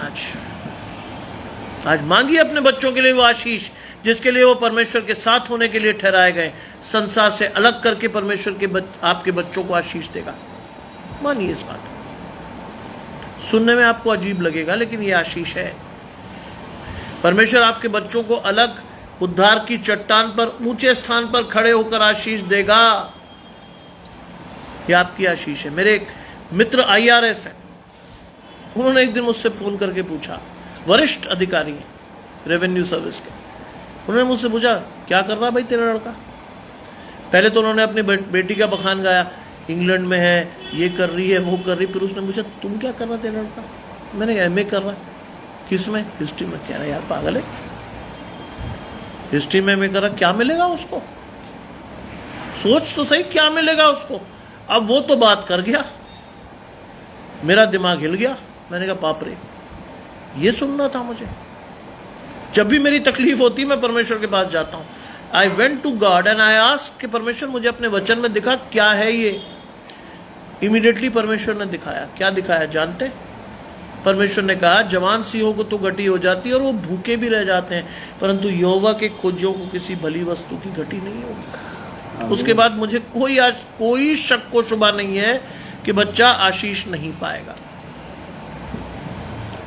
आज मांगी अपने बच्चों के लिए वो आशीष जिसके लिए वो परमेश्वर के साथ होने के लिए ठहराए गए। संसार से अलग करके परमेश्वर के आपके बच्चों को आशीष देगा। मानिए इस बात। सुनने में आपको अजीब लगेगा, लेकिन ये आशीष है। परमेश्वर आपके बच्चों को अलग उद्धार की चट्टान पर ऊंचे स्थान पर खड़े होकर आशीष देगा। यह आपकी आशीष है। मेरे एक मित्र IRS है, उन्होंने एक दिन मुझसे फोन करके पूछा, वरिष्ठ अधिकारी हैं रेवेन्यू सर्विस के। उन्होंने मुझसे पूछा क्या कर रहा भाई तेरा लड़का। पहले तो उन्होंने अपनी बेटी का बखान गाया, इंग्लैंड में है, ये कर रही है, वो कर रही। फिर उसने पूछा तुम क्या कर रहा तेरा लड़का। मैंने MA कर रहा। किस में? हिस्ट्री में। कह रहा यार पागल है, हिस्ट्री में MA कर रहा, क्या मिलेगा उसको? सोच तो सही क्या मिलेगा उसको। अब वो तो बात कर गया, मेरा दिमाग हिल गया। मैंने कहा बाप रे, ये सुनना था मुझे। जब भी मेरी तकलीफ होती है मैं परमेश्वर के पास जाता हूं। I went to God and I asked कि परमेश्वर मुझे अपने वचन में दिखा क्या है ये। इमीडिएटली परमेश्वर ने दिखाया। क्या दिखाया जानते? परमेश्वर ने कहा जवान सिंहों को तो घटी हो जाती है और वो भूखे भी रह जाते हैं, परंतु यहोवा के खोजियों को किसी भली वस्तु की घटी नहीं होगी। उसके बाद मुझे कोई शक को शुबा नहीं है कि बच्चा आशीष नहीं पाएगा।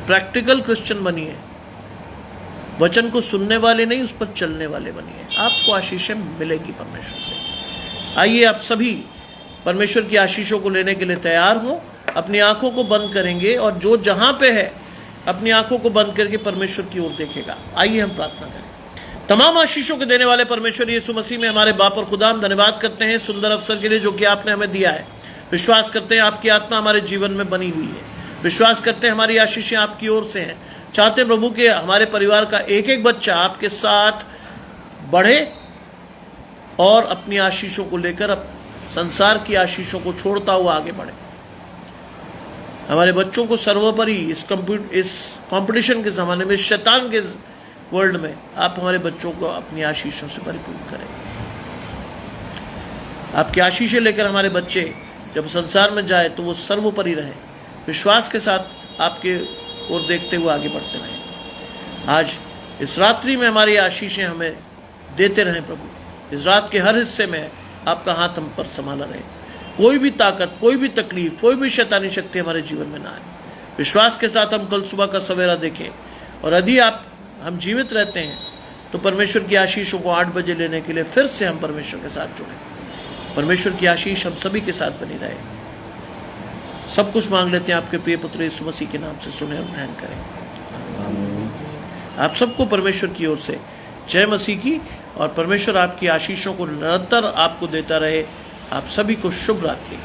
प्रैक्टिकल क्रिश्चियन बनिए, वचन को सुनने वाले नहीं उस पर चलने वाले बनिए, आपको आशीषें मिलेगी परमेश्वर से। आइए आप सभी परमेश्वर की आशीषों को लेने के लिए तैयार हो। अपनी आंखों को बंद करेंगे और जो जहां पे है अपनी आंखों को बंद करके परमेश्वर की ओर देखेगा। आइए हम प्रार्थना करें। तमाम आशीषों के देने वाले परमेश्वर यीशु मसीह में हमारे बाप और खुदा, हम धन्यवाद करते हैं सुंदर अवसर के लिए जो कि आपने हमें दिया है। विश्वास करते हैं आपकी आत्मा हमारे जीवन में बनी हुई है। विश्वास करते हैं हमारी आशीषें आपकी ओर से हैं। चाहते प्रभु के हमारे परिवार का एक एक बच्चा आपके साथ बढ़े और अपनी आशीषों को लेकर संसार की आशीषों को छोड़ता हुआ आगे बढ़े। हमारे बच्चों को सर्वोपरि इस कंपटीशन के ज़माने में, शैतान के वर्ल्ड में, आप हमारे बच्चों को अपनी आशीषों से परिपूर्ण करें। आपकी आशीषें लेकर हमारे बच्चे जब संसार में जाए तो वो सर्वोपरि रहे, विश्वास के साथ आपके ओर देखते हुए आगे बढ़ते रहें। आज इस रात्रि में हमारी आशीषें हमें देते रहें प्रभु। इस रात के हर हिस्से में आपका हाथ हम पर संभाला रहे। कोई भी ताकत, कोई भी तकलीफ, कोई भी शैतानी शक्ति हमारे जीवन में ना आए। विश्वास के साथ हम कल सुबह का सवेरा देखें और यदि हम जीवित रहते हैं तो परमेश्वर की आशीषों को 8 बजे लेने के लिए फिर से हम परमेश्वर के साथ जुड़ें। परमेश्वर की आशीष हम सभी के साथ बनी रहे। सब कुछ मांग लेते हैं आपके प्रिय पुत्र यीशु मसीह के नाम से, सुने और ग्रहण करें। आप सबको परमेश्वर की ओर से जय मसीह की, और परमेश्वर आपकी आशीषों को निरंतर आपको देता रहे। आप सभी को शुभ रात्रि।